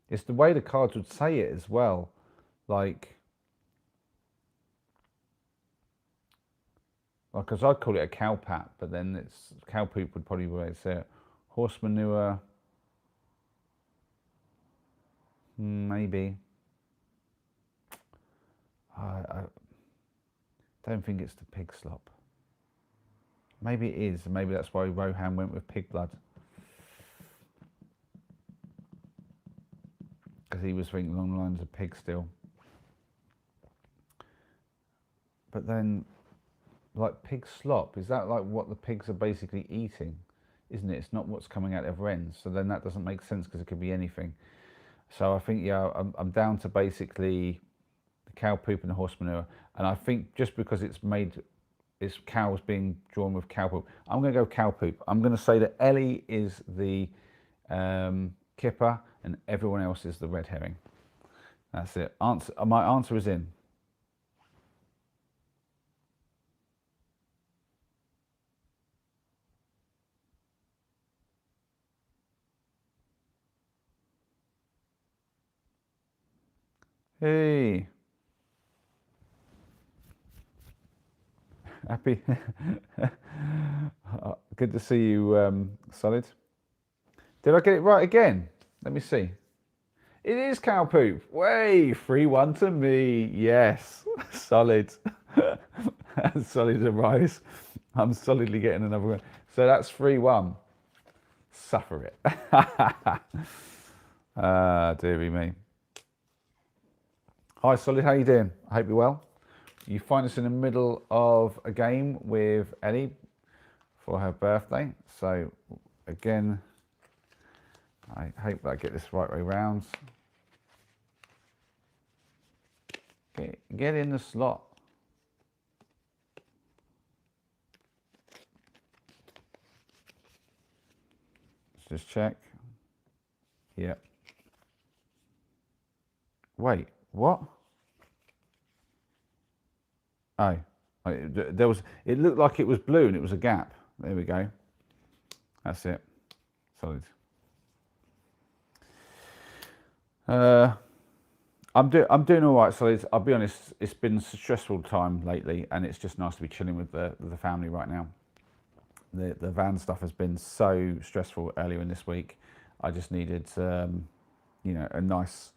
[SPEAKER 1] It's the way the cards would say it as well. Like, because I'd call it a cow pat, but then it's cow poop would probably be the way to say it. Horse manure, maybe. I don't think it's the pig slop. Maybe it is. Maybe that's why Rohan went with pig blood. Because he was thinking along the lines of pig still. But then, like pig slop, is that like what the pigs are basically eating? Isn't it? It's not what's coming out the other end. So then that doesn't make sense because it could be anything. So I think, yeah, I'm down to basically the cow poop and the horse manure. And I think just because it's cows being drawn with cow poop, I'm going to go cow poop. I'm going to say that Ellie is the kipper and everyone else is the red herring. That's it. My answer is in. Hey. Happy. Good to see you, Solid. Did I get it right again? Let me see. It is cow poop. Way, 3-1 to me. Yes, Solid. Solid a rise. I'm solidly getting another one. So that's 3-1. Suffer it. Dearie me. Hi, Solid. How you doing? I hope you're well. You find us in the middle of a game with Ellie for her birthday. So again, I hope that I get this right way round. Get in the slot. Let's just check. Yep. Wait, what? Oh, there was. It looked like it was blue and it was a gap. There we go. That's it. Solid. I'm doing all right. So I'll be honest, it's been a stressful time lately, and it's just nice to be chilling with the family right now. The van stuff has been so stressful earlier in this week. I just needed a nice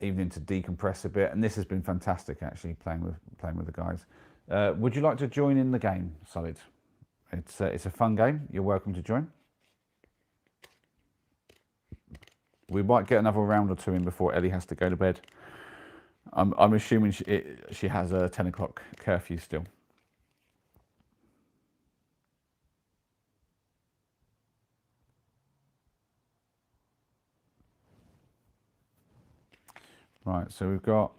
[SPEAKER 1] evening to decompress a bit, and this has been fantastic actually playing with the guys. Would you like to join in the game, Solid? It's a fun game. You're welcome to join. We might get another round or two in before Ellie has to go to bed. I'm assuming she has a 10 o'clock curfew still. Right, so we've got.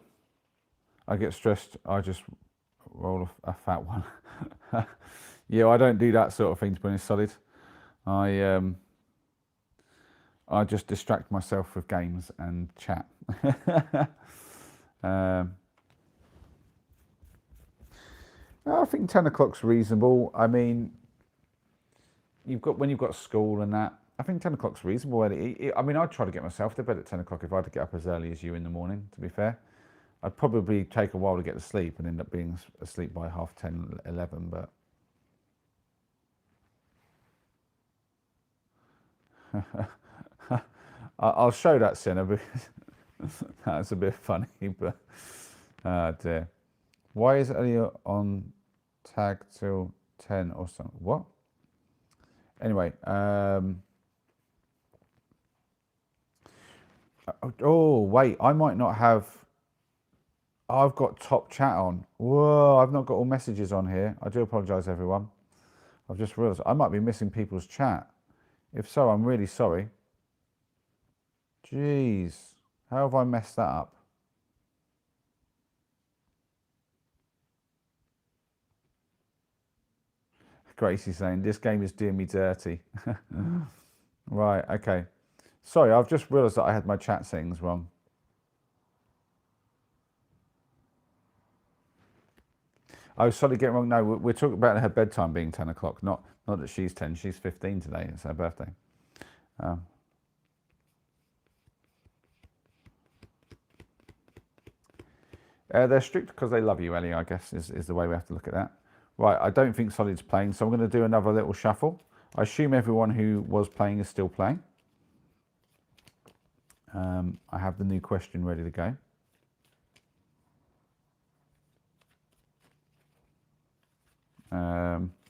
[SPEAKER 1] I get stressed. I just roll a fat one. Yeah, I don't do that sort of thing to be honest, Solid. I just distract myself with games and chat. I think 10 o'clock's reasonable. I mean, when you've got school and that. I think 10 o'clock's reasonable. I mean, I'd try to get myself to bed at 10 o'clock if I had to get up as early as you in the morning, to be fair. I'd probably take a while to get to sleep and end up being asleep by 10:30, 11, but... I'll show that Senna because that's a bit funny, but... Oh dear. Why is Ellie on tag till 10 or something? What? Anyway, oh, wait, I might not have... I've got top chat on. Whoa, I've not got all messages on here. I do apologise, everyone. I've just realised I might be missing people's chat. If so, I'm really sorry. Jeez, how have I messed that up? Gracie's saying, this game is doing me dirty. Right, okay. Sorry, I've just realised that I had my chat settings wrong. Oh, sorry, getting wrong. No, we're talking about her bedtime being 10 o'clock. Not that she's 10. She's 15 today. It's her birthday. They're strict because they love you, Ellie, I guess, is the way we have to look at that. Right, I don't think Solid's playing, so I'm going to do another little shuffle. I assume everyone who was playing is still playing. I have the new question ready to go.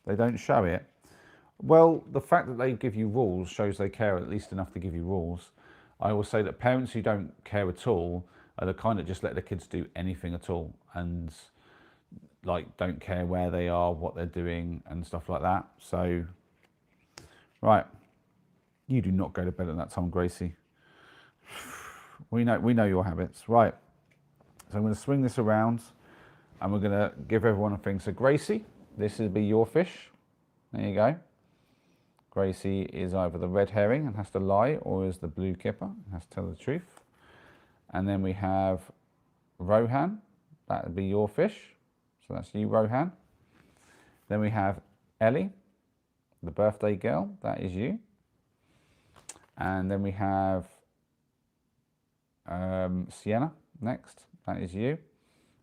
[SPEAKER 1] They don't show it. Well, the fact that they give you rules shows they care at least enough to give you rules. I will say that parents who don't care at all are the kind that just let the kids do anything at all and like don't care where they are, what they're doing and stuff like that. So, right, you do not go to bed at that time, Gracie. We know your habits. Right, so I'm going to swing this around and we're going to give everyone a thing. So Gracie, this will be your fish. There you go. Gracie is either the red herring and has to lie, or is the blue kipper and has to tell the truth. And then we have Rohan, that would be your fish. So that's you, Rohan. Then we have Ellie, the birthday girl, that is you. And then we have Sienna next, that is you.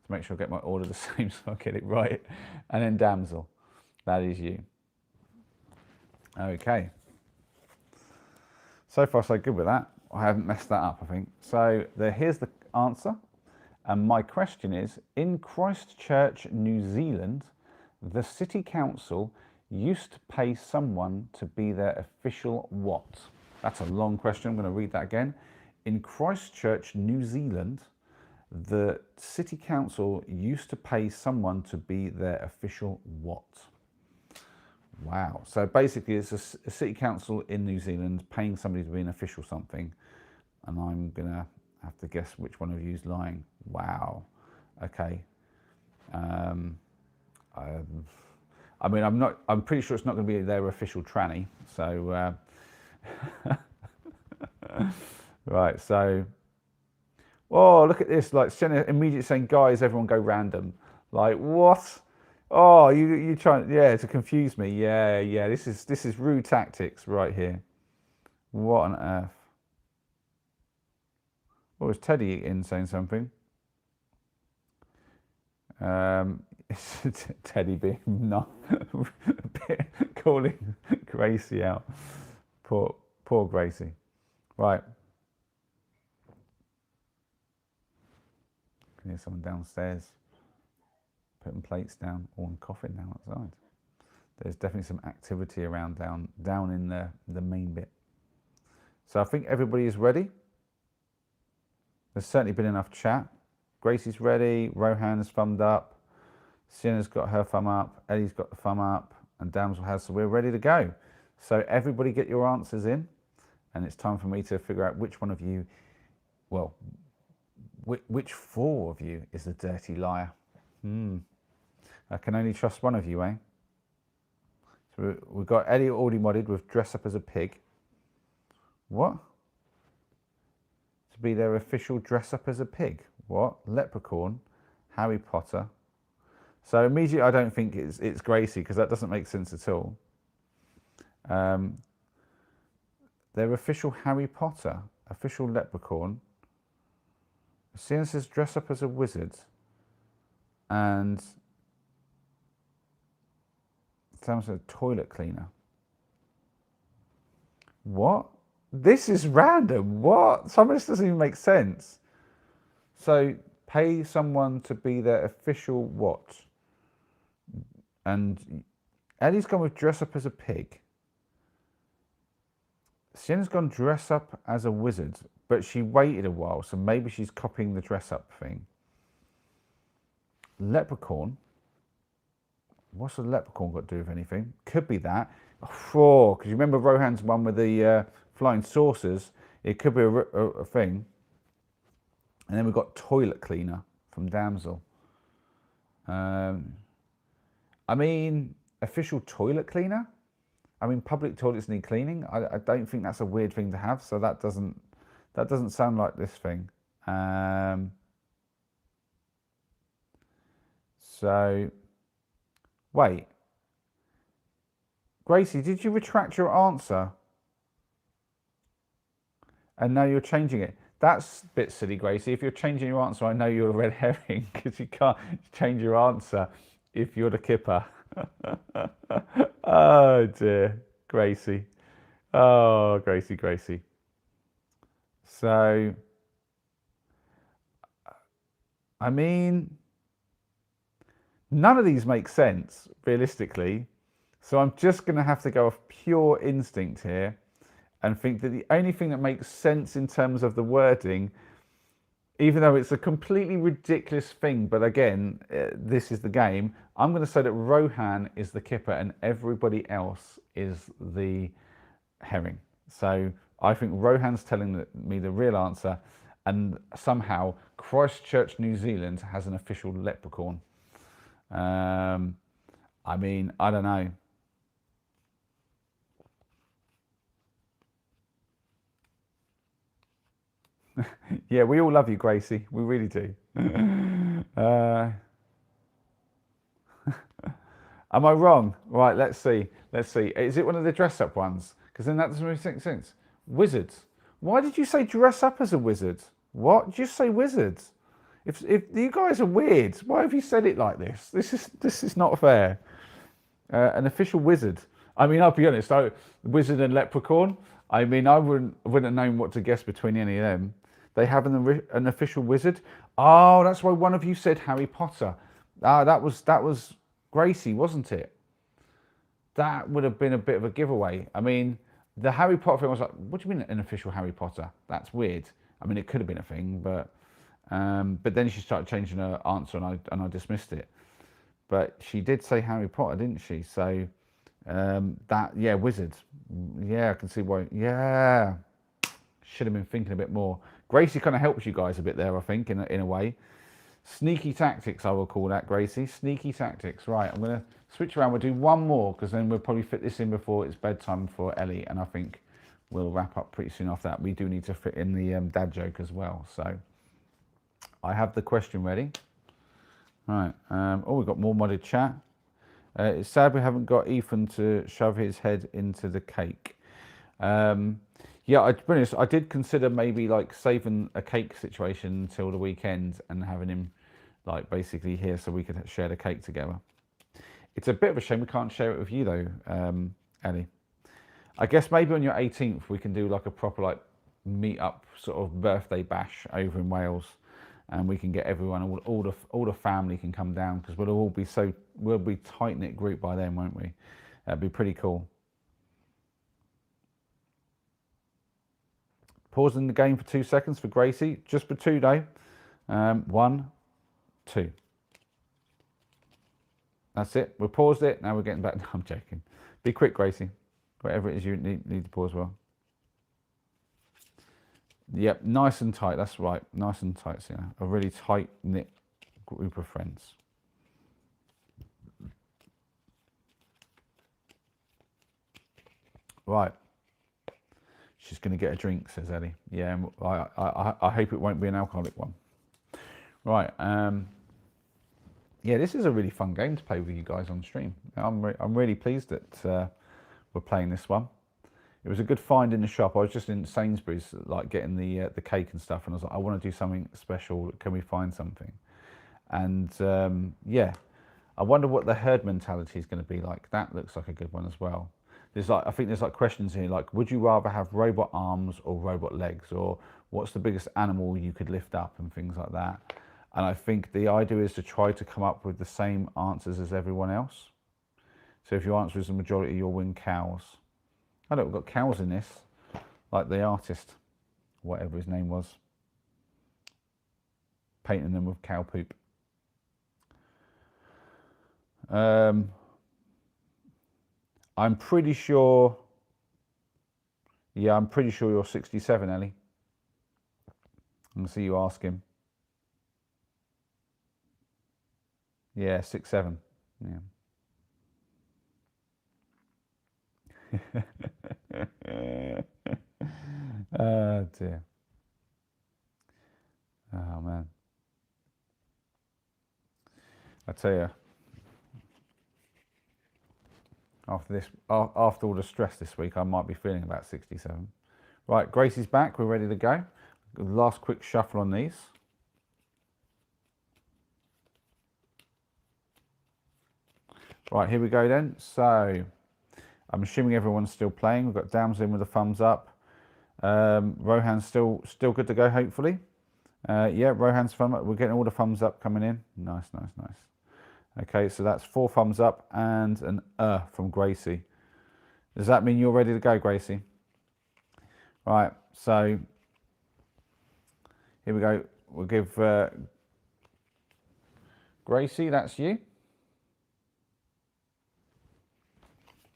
[SPEAKER 1] To make sure I get my order the same so I get it right. And then Damsel, that is you. Okay. So far so good with that. I haven't messed that up, I think. So here's the answer. And my question is, in Christchurch, New Zealand, the city council used to pay someone to be their official what? That's a long question. I'm going to read that again. In Christchurch, New Zealand, the city council used to pay someone to be their official what? Wow. So basically it's a city council in New Zealand paying somebody to be an official something. And I'm going to have to guess which one of you is lying. Wow. Okay. I mean, I'm pretty sure it's not going to be their official tranny. So, right. So, oh, look at this. Like, Senna immediately saying, guys, everyone go random. Like, what? Oh, you trying, yeah, to confuse me. Yeah. This is rude tactics right here. What on earth? Or is Teddy in saying something? It's Teddy being not calling Gracie out. Poor Gracie. Right. Can hear someone downstairs putting plates down or coughing now outside. There's definitely some activity around down in the main bit. So I think everybody is ready. There's certainly been enough chat. Gracie's ready. Rohan's thumbed up. Sienna's got her thumb up. Ellie's got the thumb up. And Damsel has. So we're ready to go. So everybody get your answers in. And it's time for me to figure out which one of you, well, which four of you is the dirty liar. I can only trust one of you, eh? So we've got Ellie already modded with dress up as a pig. What? To be their official dress up as a pig. What? Leprechaun, Harry Potter. So immediately I don't think it's Gracie, because that doesn't make sense at all. Their official Harry Potter, official Leprechaun. Sienna says dress up as a wizard. And Sam says toilet cleaner. What? This is random. What? Some of this doesn't even make sense. So pay someone to be their official what? And Ellie's gone with dress up as a pig. Sienna's gone dress up as a wizard, but she waited a while, so maybe she's copying the dress up thing. Leprechaun. What's a leprechaun got to do with anything? Could be that. Oh, because you remember Rohan's one with the flying saucers. It could be a thing. And then we've got toilet cleaner from Damsel. I mean, official toilet cleaner? I mean, public toilets need cleaning. I don't think that's a weird thing to have, so that doesn't sound like this thing. So, wait. Gracie, did you retract your answer? And now you're changing it. That's a bit silly, Gracie. If you're changing your answer, I know you're a red herring, because you can't change your answer if you're the kipper. Oh dear, Gracie. Oh, Gracie. So, I mean, none of these make sense, realistically. So I'm just going to have to go off pure instinct here and think that the only thing that makes sense in terms of the wording, even though it's a completely ridiculous thing, but again, this is the game, I'm going to say that Rohan is the kipper and everybody else is the herring. So I think Rohan's telling me the real answer, and somehow Christchurch, New Zealand has an official leprechaun. I mean, I don't know. Yeah, we all love you, Gracie. We really do. Am I wrong? Right, let's see. Is it one of the dress-up ones? Because then that doesn't really make sense. Wizards. Why did you say dress up as a wizard? What? Did you say wizards? If you guys are weird, why have you said it like this? This is not fair. An official wizard. I mean, I'll be honest. Wizard and leprechaun. I mean, I wouldn't have known what to guess between any of them. They have an official wizard. Oh, that's why one of you said Harry Potter. That was Gracie, wasn't it? That would have been a bit of a giveaway. I mean, the Harry Potter thing, I was like, what do you mean an official Harry Potter? That's weird. I mean, it could have been a thing, but then she started changing her answer, and I dismissed it. But she did say Harry Potter, didn't she? So wizard. Yeah, I can see why. Yeah, should have been thinking a bit more. Gracie kind of helps you guys a bit there, I think, in a way. Sneaky tactics, I will call that, Gracie. Sneaky tactics. Right, I'm going to switch around. We'll do one more, because then we'll probably fit this in before it's bedtime for Ellie, and I think we'll wrap up pretty soon after that. We do need to fit in the dad joke as well. So I have the question ready. Right. We've got more modded chat. It's sad we haven't got Ethan to shove his head into the cake. Yeah, to be honest, I did consider maybe like saving a cake situation until the weekend and having him like basically here so we could share the cake together. It's a bit of a shame we can't share it with you though, Ellie. I guess maybe on your 18th we can do like a proper like meet up sort of birthday bash over in Wales, and we can get everyone, all the family can come down because we'll be tight knit group by then, won't we? That'd be pretty cool. Pausing the game for 2 seconds for Gracie, just for 2 though. 1, 2. That's it. We paused it. Now we're getting back. No, I'm joking. Be quick, Gracie. Whatever it is you need to pause well. Yep, nice and tight. That's right. Nice and tight, Sienna. A really tight-knit group of friends. Right. She's going to get a drink, says Ellie. Yeah, I hope it won't be an alcoholic one. Right. Yeah, this is a really fun game to play with you guys on stream. I'm really pleased that we're playing this one. It was a good find in the shop. I was just in Sainsbury's, like getting the cake and stuff, and I was like, I want to do something special. Can we find something? And yeah, I wonder what the herd mentality is going to be like. That looks like a good one as well. I think there's like questions here, like, would you rather have robot arms or robot legs, or what's the biggest animal you could lift up, and things like that. And I think the idea is to try to come up with the same answers as everyone else. So if your answer is the majority, you'll win cows. I know we've got cows in this, like the artist, whatever his name was, painting them with cow poop. I'm pretty sure, yeah, I'm pretty sure you're 67, Ellie. I'm gonna see you ask him. Yeah, 6'7", yeah. Oh dear. Oh man. I tell you, after all the stress this week, I might be feeling about 67. Right, Gracie's back. We're ready to go. Last quick shuffle on these. Right, here we go then. So, I'm assuming everyone's still playing. We've got Damsels in with a thumbs up. Rohan's still good to go, hopefully. Yeah, Rohan's thumb up. We're getting all the thumbs up coming in. Nice, nice, nice. Okay, so that's 4 thumbs up and an from Gracie. Does that mean you're ready to go, Gracie? Right, so here we go. We'll give Gracie, that's you.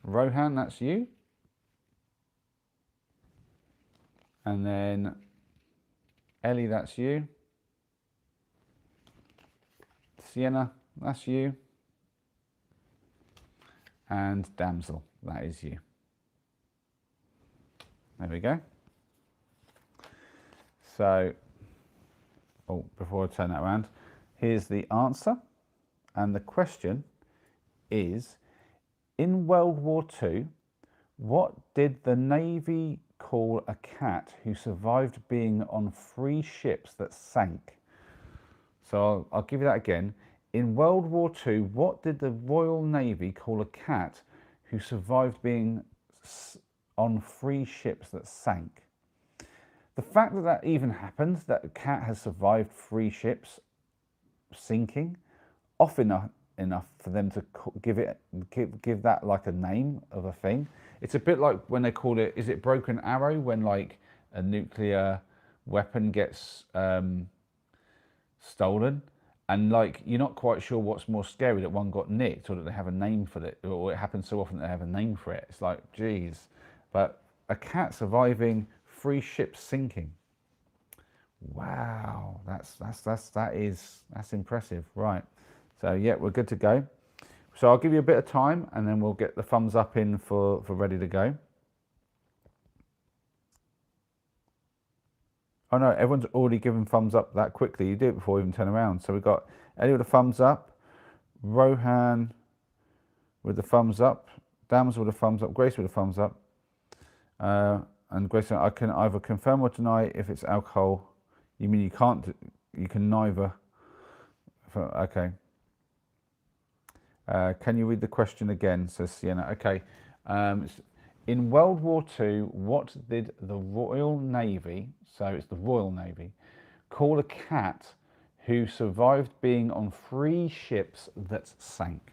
[SPEAKER 1] Rohan, that's you. And then Ellie, that's you. Sienna, that's you. And Damsel, that is you. There we go. So, oh, before I turn that around, here's the answer. And the question is, in World War II, what did the Navy call a cat who survived being on 3 ships that sank? So I'll give you that again. In World War II, what did the Royal Navy call a cat who survived being on 3 ships that sank? The fact that that even happened, that a cat has survived 3 ships sinking, often enough for them to give that like a name of a thing. It's a bit like when they call it, is it Broken Arrow, when like a nuclear weapon gets stolen, and like you're not quite sure what's more scary, that one got nicked or that they have a name for it, or it happens so often that they have a name for it. It's like, geez. But a cat surviving 3 ships sinking. Wow, that's impressive. Right. So yeah, we're good to go. So I'll give you a bit of time and then we'll get the thumbs up in for ready to go. Oh no, everyone's already given thumbs up that quickly. You do it before we even turn around. So we've got Ellie with a thumbs up, Rohan with the thumbs up, Damsels with a thumbs up, Grace with a thumbs up. And Grace, I can either confirm or deny if it's alcohol. You mean you can't? You can neither. Okay. Can you read the question again? Says Sienna. Okay. In World War II, what did the Royal Navy, so it's the Royal Navy, call a cat who survived being on 3 ships that sank?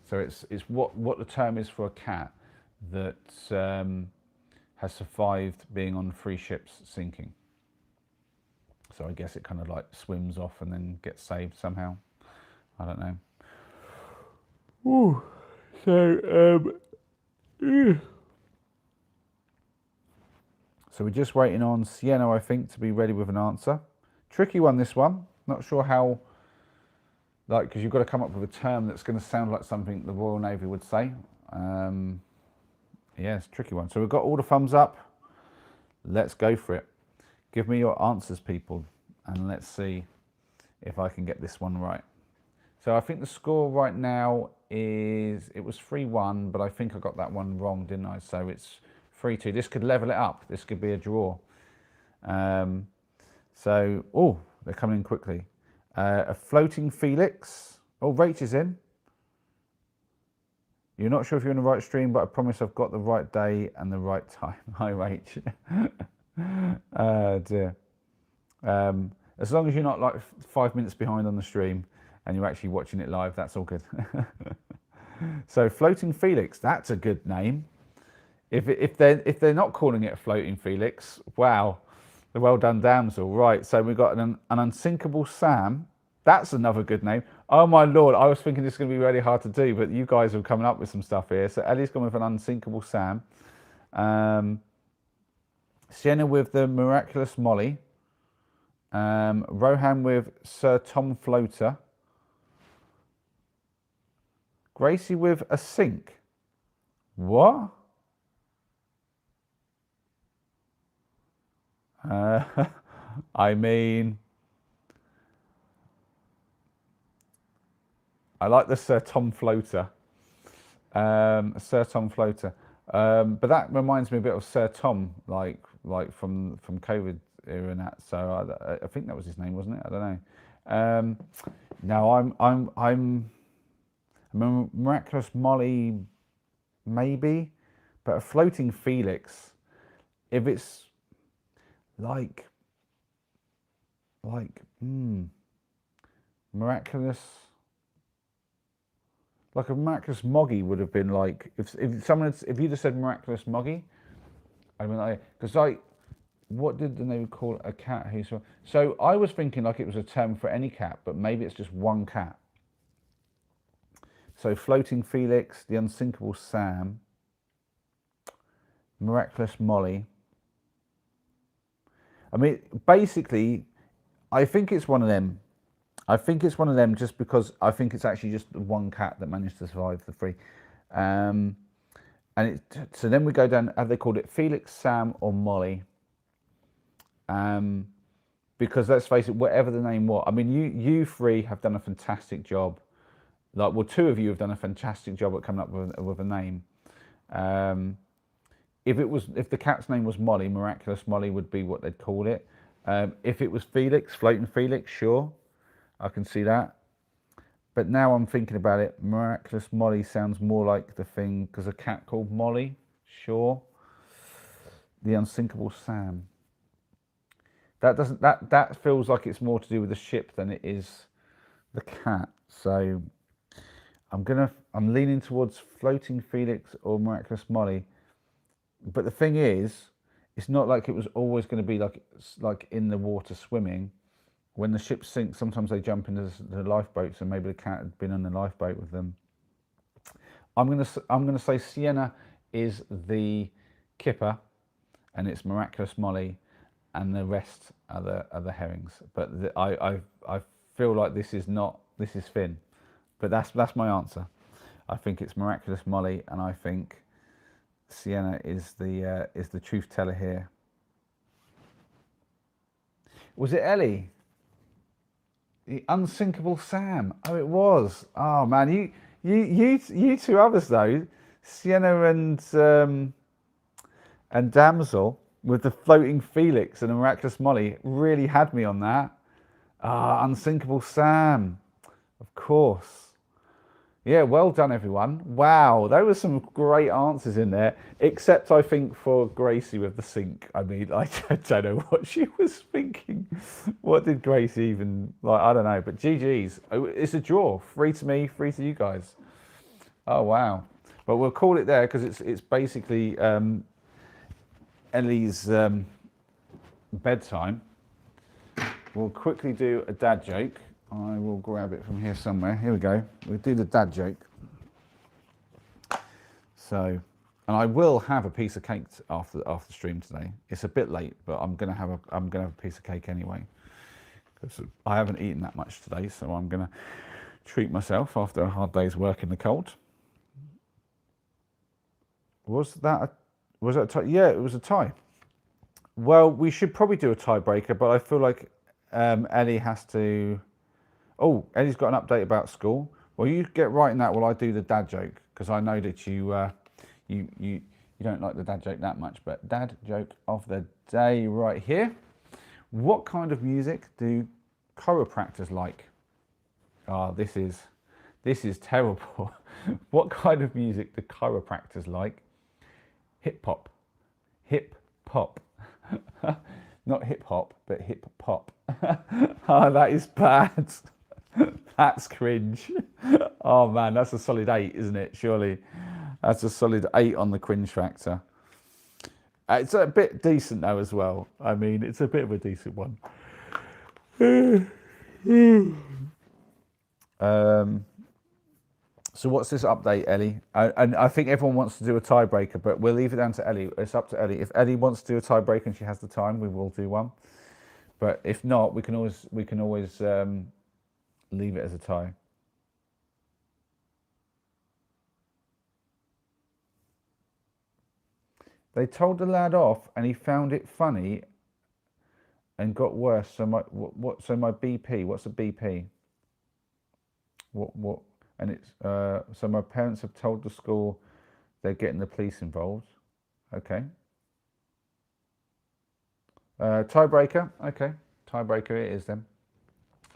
[SPEAKER 1] So it's what the term is for a cat that has survived being on 3 ships sinking. So I guess it kind of like swims off and then gets saved somehow. I don't know. Ooh. So so we're just waiting on Sienna, I think, to be ready with an answer. Tricky one, this one. Not sure how, like, because you've got to come up with a term that's going to sound like something the Royal Navy would say. Yeah, it's a tricky one. So we've got all the thumbs up. Let's go for it. Give me your answers, people, and let's see if I can get this one right. So I think the score right now is, it was 3-1, but I think I got that one wrong, didn't I? So it's 3-2. This could level it up. This could be a draw. So, oh, they're coming in quickly. A floating Felix. Oh, Rach is in. You're not sure if you're in the right stream, but I promise I've got the right day and the right time. Hi, Rach. Dear. As long as you're not like 5 minutes behind on the stream and you're actually watching it live, that's all good. So Floating Felix, that's a good name. If they're not calling it a Floating Felix, wow, well done, Damsel. Right, so we've got an Unsinkable Sam. That's another good name. Oh my Lord, I was thinking this is going to be really hard to do, but you guys are coming up with some stuff here. So Ellie's gone with an Unsinkable Sam. Sienna with the Miraculous Molly. Rohan with Sir Tom Floater. Gracie with a sink. What? I mean, I like the Sir Tom Floater. Sir Tom Floater. But that reminds me a bit of Sir Tom, like from COVID era and that. So I think that was his name, wasn't it? I don't know. No, I'm a Miraculous Molly, maybe, but a Floating Felix. If it's like miraculous. Like a Miraculous Moggy would have been like, if you'd have said Miraculous Moggy, I'd been like, because like, what did the name call a cat who's, so I was thinking like it was a term for any cat, but maybe it's just one cat. So Floating Felix, the Unsinkable Sam, Miraculous Molly. I mean, basically, I think it's one of them. I think it's one of them just because I think it's actually just one cat that managed to survive the 3. So then we go down, have they called it Felix, Sam or Molly? Because let's face it, whatever the name was, I mean, you 3 have done a fantastic job. Like, well, 2 of you have done a fantastic job at coming up with a name. If the cat's name was Molly, Miraculous Molly would be what they'd call it. If it was Felix, Floating Felix, sure, I can see that. But now I'm thinking about it, Miraculous Molly sounds more like the thing, because a cat called Molly, sure. The Unsinkable Sam. That feels like it's more to do with the ship than it is the cat. So I'm leaning towards Floating Felix or Miraculous Molly. But the thing is, it's not like it was always going to be like in the water swimming. When the ships sink, sometimes they jump into the lifeboats, and maybe the cat had been on the lifeboat with them. I'm gonna say Sienna is the kipper, and it's Miraculous Molly, and the rest are the herrings. But I feel like this is Finn. But that's my answer. I think it's Miraculous Molly, and I think Sienna is the truth teller here. Was it Ellie? The Unsinkable Sam. Oh, it was. Oh man, you 2 others though, Sienna and And Damsel with the floating Felix and the miraculous Molly really had me on that. Ah, Unsinkable Sam, of course. Yeah, well done, everyone. Wow, there were some great answers in there, except I think for Gracie with the sink. I mean, I don't know what she was thinking. What did Gracie even, like, I don't know, but GG's. It's a draw, 3 to me, 3 to you guys. Oh, wow. But we'll call it there because it's basically Ellie's bedtime. We'll quickly do a dad joke. I will grab it from here somewhere. Here we go. We'll do the dad joke. So, and I will have a piece of cake after stream today. It's a bit late, but I'm gonna have a piece of cake anyway because I haven't eaten that much today. So I'm gonna treat myself after a hard day's work in the cold. Was that a tie? Yeah, it was a tie. Well, we should probably do a tiebreaker, but I feel like Ellie has to. Oh, Ellie's got an update about school. Well, you get writing that while I do the dad joke, because I know that you don't like the dad joke that much. But dad joke of the day right here. What kind of music do chiropractors like? Oh, this is terrible. What kind of music do chiropractors like? Hip hop. Hip hop. Not hip hop, but hip hop. Oh, that is bad. That's cringe. Oh man, that's a solid 8, isn't it? Surely that's a solid 8 on the cringe factor. It's a bit decent though as well. I mean, it's a bit of a decent one. So what's this update, Ellie? And I think everyone wants to do a tiebreaker, but we'll leave it down to Ellie. It's up to Ellie. If Ellie wants to do a tiebreaker and she has the time, we will do one. But if not, we can always leave it as a tie. They told the lad off, and he found it funny, and got worse. So my my BP. What's a BP? What? And it's so my parents have told the school they're getting the police involved. Okay. Tiebreaker. Okay, tiebreaker it is then.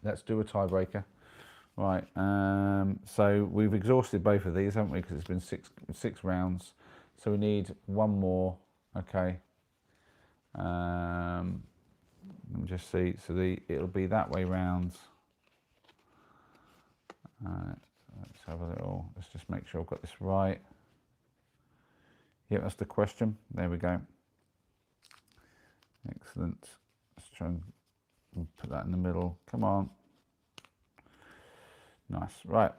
[SPEAKER 1] Let's do a tiebreaker. Right. So we've exhausted both of these, haven't we? Because it's been six rounds. So we need one more. Okay. Let me just see. So it'll be that way round. Let's have a little. Let's just make sure I've got this right. Yeah, that's the question. There we go. Excellent. Let's try and put that in the middle. Come on. Nice. Right.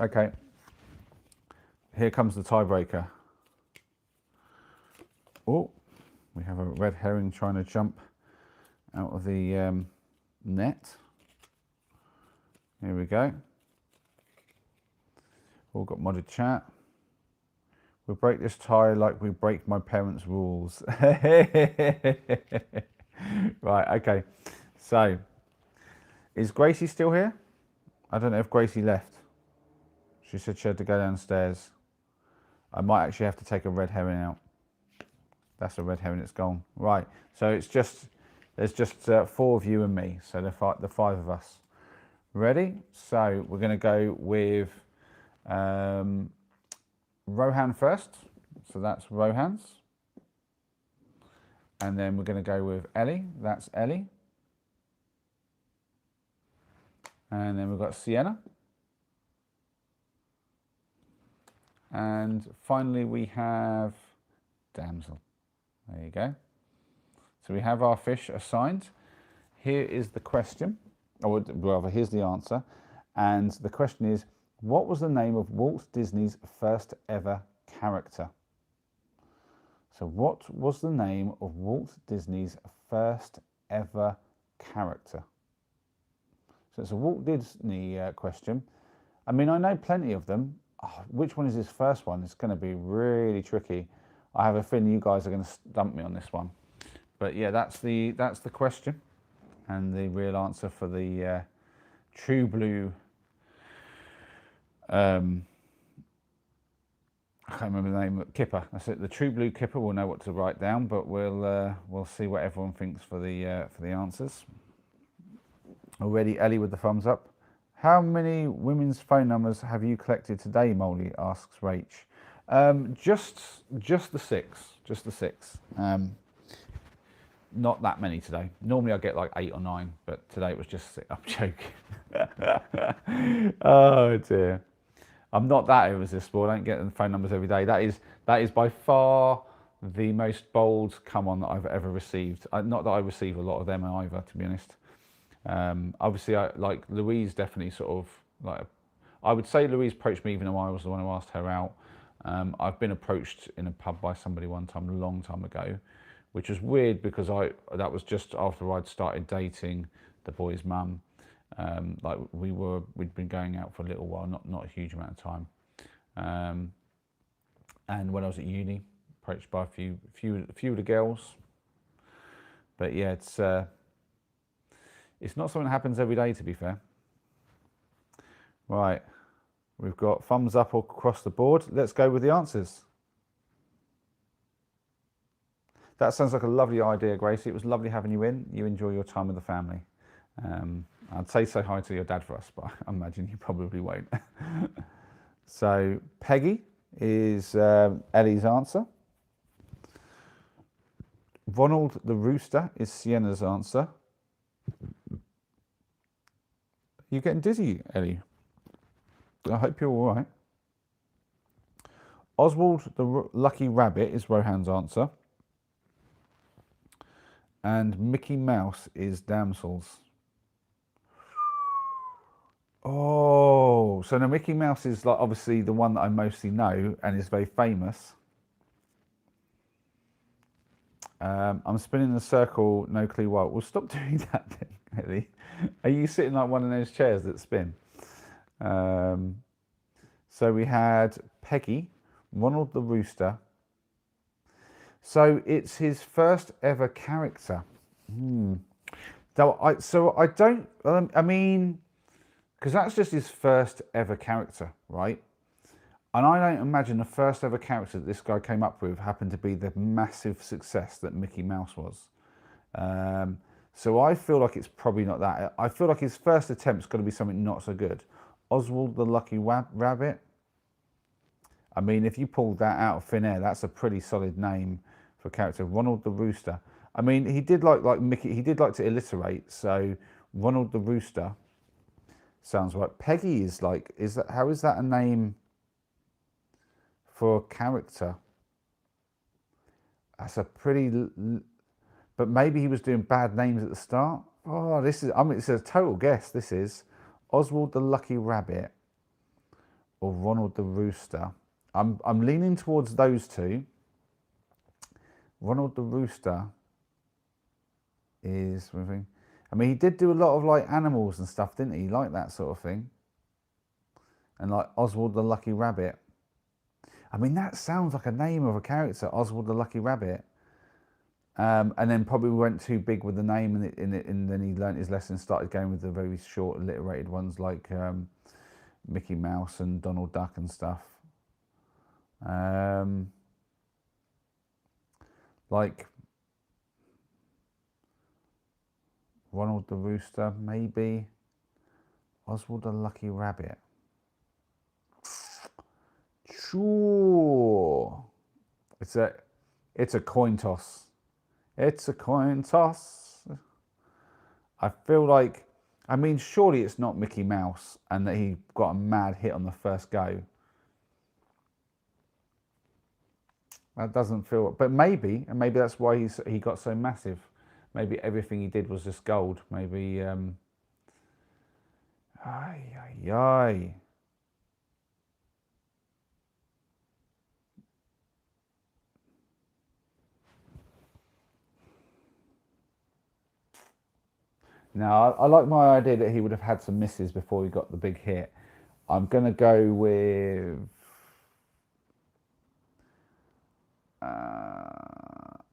[SPEAKER 1] Okay. Here comes the tiebreaker. Oh, we have a red herring trying to jump out of the net. Here we go. All got modded chat. We'll break this tie like we break my parents' rules. Right, okay. So, is Gracie still here? I don't know if Gracie left. She said she had to go downstairs. I might actually have to take a red herring out. That's a red herring, it's gone. Right, so there's just 4 of you and me, so the 5 of us. Ready? So we're gonna go with Rohan first. So that's Rohan's. And then we're gonna go with Ellie, that's Ellie. And then we've got Sienna. And finally we have Damsel. There you go. So we have our fish assigned. Here is the question, or rather, here's the answer. And the question is, what was the name of Walt Disney's first ever character? So what was the name of Walt Disney's first ever character? So it's a Walt Disney question. I mean, I know plenty of them. Oh, which one is his first one? It's going to be really tricky. I have a feeling you guys are going to stump me on this one. But yeah, that's the question, and the real answer for the True Blue can't remember the name. Kipper. That's it. The True Blue Kipper. We'll know what to write down, but we'll see what everyone thinks for the answers. Already, Ellie with the thumbs up. How many women's phone numbers have you collected today, Molly? Asks Rach. Just the six. Just the six. Not that many today. Normally I get like 8 or 9, but today it was just 6. I'm joking. Oh dear. I'm not that irresistible. I don't get the phone numbers every day. That is by far the most bold come on that I've ever received. Not that I receive a lot of them either, to be honest. Obviously, I like Louise. Definitely, sort of like I would say Louise approached me even though I was the one who asked her out. I've been approached in a pub by somebody one time, a long time ago, which was weird because that was just after I'd started dating the boy's mum. Like we'd been going out for a little while, not a huge amount of time. And when I was at uni, approached by a few of the girls. But yeah, it's not something that happens every day, to be fair. Right, we've got thumbs up across the board. Let's go with the answers. That sounds like a lovely idea, Gracie. It was lovely having you in. You enjoy your time with the family. I'd say hi to your dad for us, but I imagine you probably won't. So Peggy is Ellie's answer. Ronald the Rooster is Sienna's answer. You getting dizzy, Ellie? I hope you're all right. Oswald the Lucky Rabbit is Rohan's answer. And Mickey Mouse is Damsels. Oh, so now Mickey Mouse is like obviously the one that I mostly know and is very famous. I'm spinning the circle, no clue why. Well, stop doing that then, Ellie. Are you sitting like one of those chairs that spin? So we had Peggy, Ronald the Rooster. So it's his first ever character. I mean, because that's just his first ever character, right? And I don't imagine the first ever character that this guy came up with happened to be the massive success that Mickey Mouse was. So I feel like it's probably not that. I feel like his first attempt's got to be something not so good. Oswald the Lucky Rabbit. I mean, if you pulled that out of thin air, that's a pretty solid name for a character. Ronald the Rooster. I mean, he did like Mickey. He did like to alliterate. So Ronald the Rooster sounds right. Peggy is like, how is that a name for a character? That's a pretty, but maybe he was doing bad names at the start. Oh, it's a total guess. This is Oswald the Lucky Rabbit or Ronald the Rooster. I'm leaning towards those two. Ronald the Rooster is, I mean, he did do a lot of like animals and stuff, didn't he? Like that sort of thing. And like Oswald the Lucky Rabbit. I mean, that sounds like a name of a character, Oswald the Lucky Rabbit. And then probably went too big with the name, and then he learnt his lesson, started going with the very short, alliterated ones like Mickey Mouse and Donald Duck and stuff. Like Ronald the Rooster, maybe. Oswald the Lucky Rabbit. Sure. It's a coin toss. It's a coin toss. I feel like, I mean, surely it's not Mickey Mouse and that he got a mad hit on the first go. That doesn't feel, but maybe, and maybe that's why he got so massive. Maybe everything he did was just gold. Maybe, ay. Now, I like my idea that he would have had some misses before he got the big hit. I'm going to go with...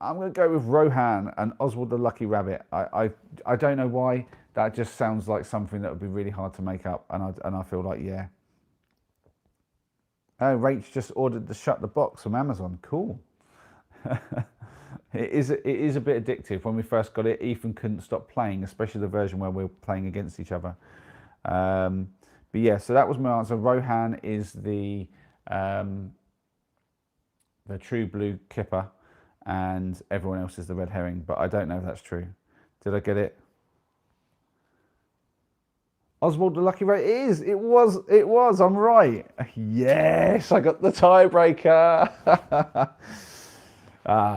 [SPEAKER 1] I'm going to go with Rohan and Oswald the Lucky Rabbit. I don't know why. That just sounds like something that would be really hard to make up. And I feel like, yeah. Oh, Rach just ordered the Shut the Box from Amazon. Cool. It is a bit addictive. When we first got it, Ethan couldn't stop playing, especially the version where we're playing against each other. But yeah, so that was my answer. Rohan is the true blue kipper, and everyone else is the red herring. But I don't know if that's true. Did I get it? Oswald the Lucky Rabbit. It is. It was. I'm right. Yes, I got the tiebreaker.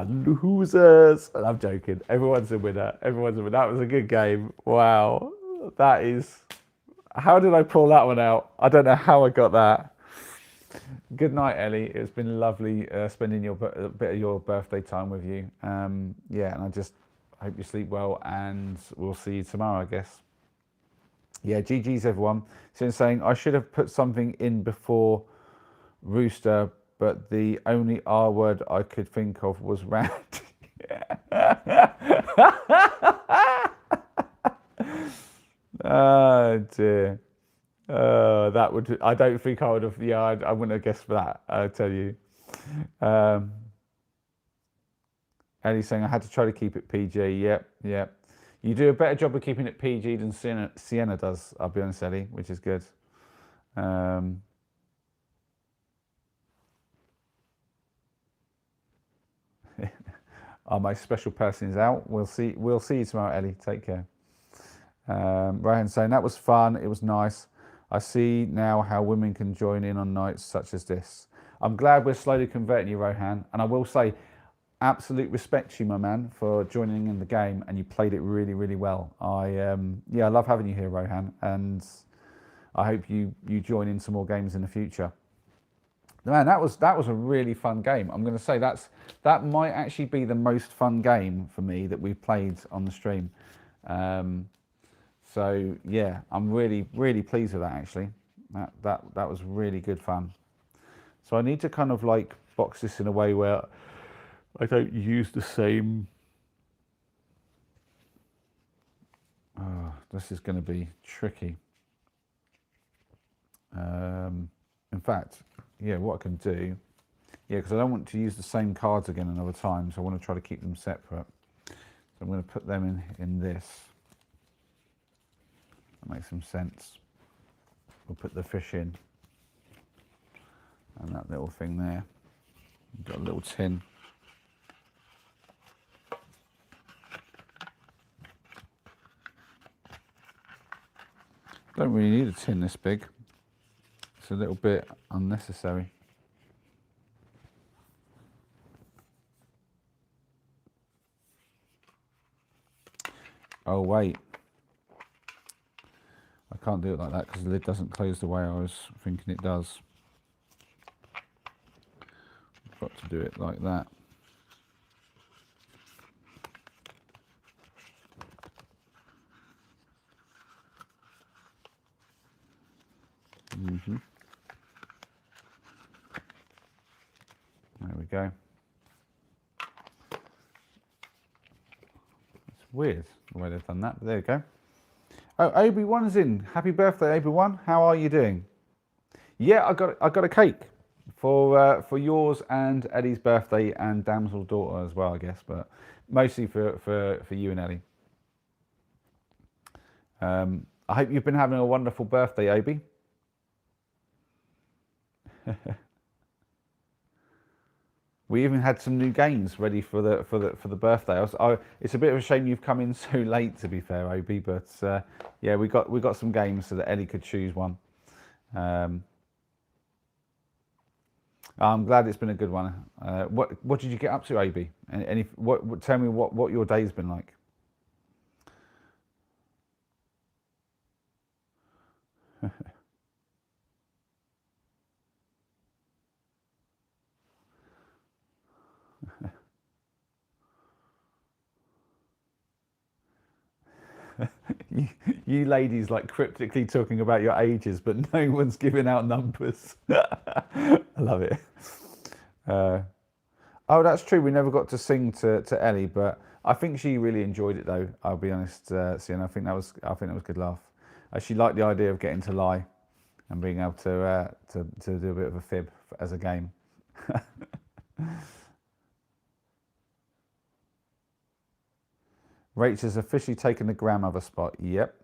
[SPEAKER 1] Losers. And I'm joking. Everyone's a winner. Everyone's a winner. That was a good game. Wow. That is. How did I pull that one out? I don't know how I got that. Good night, Ellie. It's been lovely spending a bit of your birthday time with you. Yeah, and I just hope you sleep well, and we'll see you tomorrow, I guess. Yeah, GG's everyone. Since saying I should have put something in before rooster, but the only R word I could think of was round. Oh dear. That would. I don't think I would have. Yeah, I wouldn't have guessed for that. I tell you. Ellie's saying I had to try to keep it PG. Yep, yep. You do a better job of keeping it PG than Sienna does, I'll be honest, Ellie, which is good. Oh, my special person is out. We'll see you tomorrow, Ellie. Take care. Rohan saying that was fun. It was nice. I see now how women can join in on nights such as this. I'm glad we're slowly converting you, Rohan. And I will say, absolute respect to you, my man, for joining in the game, and you played it really, really well. I love having you here, Rohan, and I hope you join in some more games in the future. Man, that was a really fun game. I'm going to say that might actually be the most fun game for me that we've played on the stream. So yeah, I'm really, really pleased with that actually. That was really good fun. So I need to kind of like box this in a way where I don't use the same. Oh, this is going to be tricky. In fact, yeah, what I can do, yeah, because I don't want to use the same cards again another time, so I want to try to keep them separate. So I'm going to put them in this. That makes some sense. We'll put the fish in, and that little thing there. We've got a little tin. Don't really need a tin this big. It's a little bit unnecessary. Oh wait, I can't do it like that because the lid doesn't close the way I was thinking it does. I've got to do it like that. There we go. It's weird the way they've done that, but there you go. Oh, Obi-Wan's in. Happy birthday, Obi-Wan. How are you doing? Yeah, I got a cake for yours and Eddie's birthday and Damsel's daughter as well, I guess, but mostly for you and Eddie. I hope you've been having a wonderful birthday, Obi. We even had some new games ready for the birthday. It's a bit of a shame you've come in so late, to be fair, Obi. But yeah, we got some games so that Ellie could choose one. I'm glad it's been a good one. What did you get up to, Obi? And tell me what your day's been like. You ladies like cryptically talking about your ages, but no one's giving out numbers. I love it. Oh, that's true. We never got to sing to Ellie, but I think she really enjoyed it, though. I'll be honest, Sienna. I think that was a good laugh. She liked the idea of getting to lie. and being able to do a bit of a fib as a game. Rach has officially taken the grandmother spot. Yep.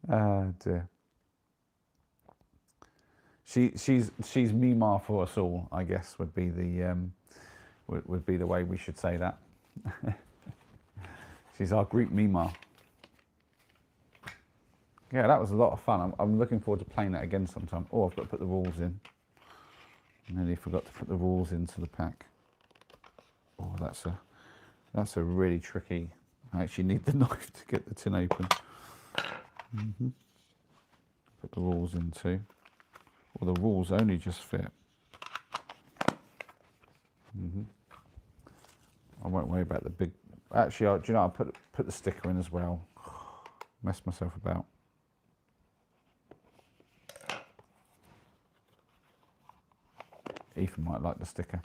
[SPEAKER 1] Oh dear. She's Mima for us all, I guess would be the way we should say that. She's our group Mima. Yeah, that was a lot of fun. I'm looking forward to playing that again sometime. Oh, I've got to put the rules in. I nearly forgot to put the rules into the pack. Oh, that's a really tricky. I actually need the knife to get the tin open. Put the rules in too. Well, the rules only just fit. I won't worry about the big. Actually, do you know? I'll put the sticker in as well. Mess myself about. Ethan might like the sticker.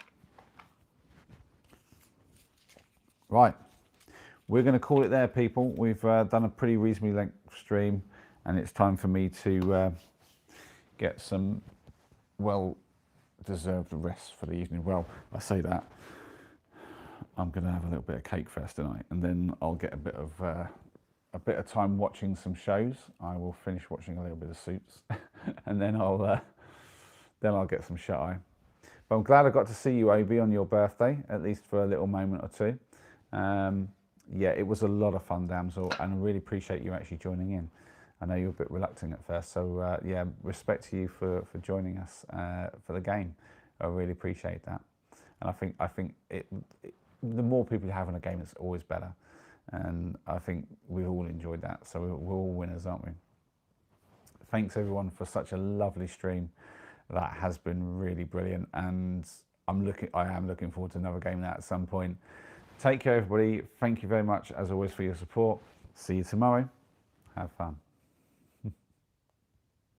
[SPEAKER 1] Right, we're going to call it there, people. We've done a pretty reasonably length stream, and it's time for me to get some well-deserved rest for the evening. Well, I say that. I'm going to have a little bit of cake first tonight, and then I'll get a bit of time watching some shows. I will finish watching a little bit of Suits, and then I'll get some shut eye. But I'm glad I got to see you, Obi, on your birthday, at least for a little moment or two. Yeah, it was a lot of fun, Damsel, and I really appreciate you actually joining in. I know you were a bit reluctant at first, so yeah, respect to you for joining us for the game. I really appreciate that, and I think the more people you have in a game, it's always better, and I think we all enjoyed that. So we're all winners, aren't we? Thanks everyone for such a lovely stream. That has been really brilliant, and I am looking forward to another game of that at some point. Take care, everybody. Thank you very much, as always, for your support. See you tomorrow. Have fun.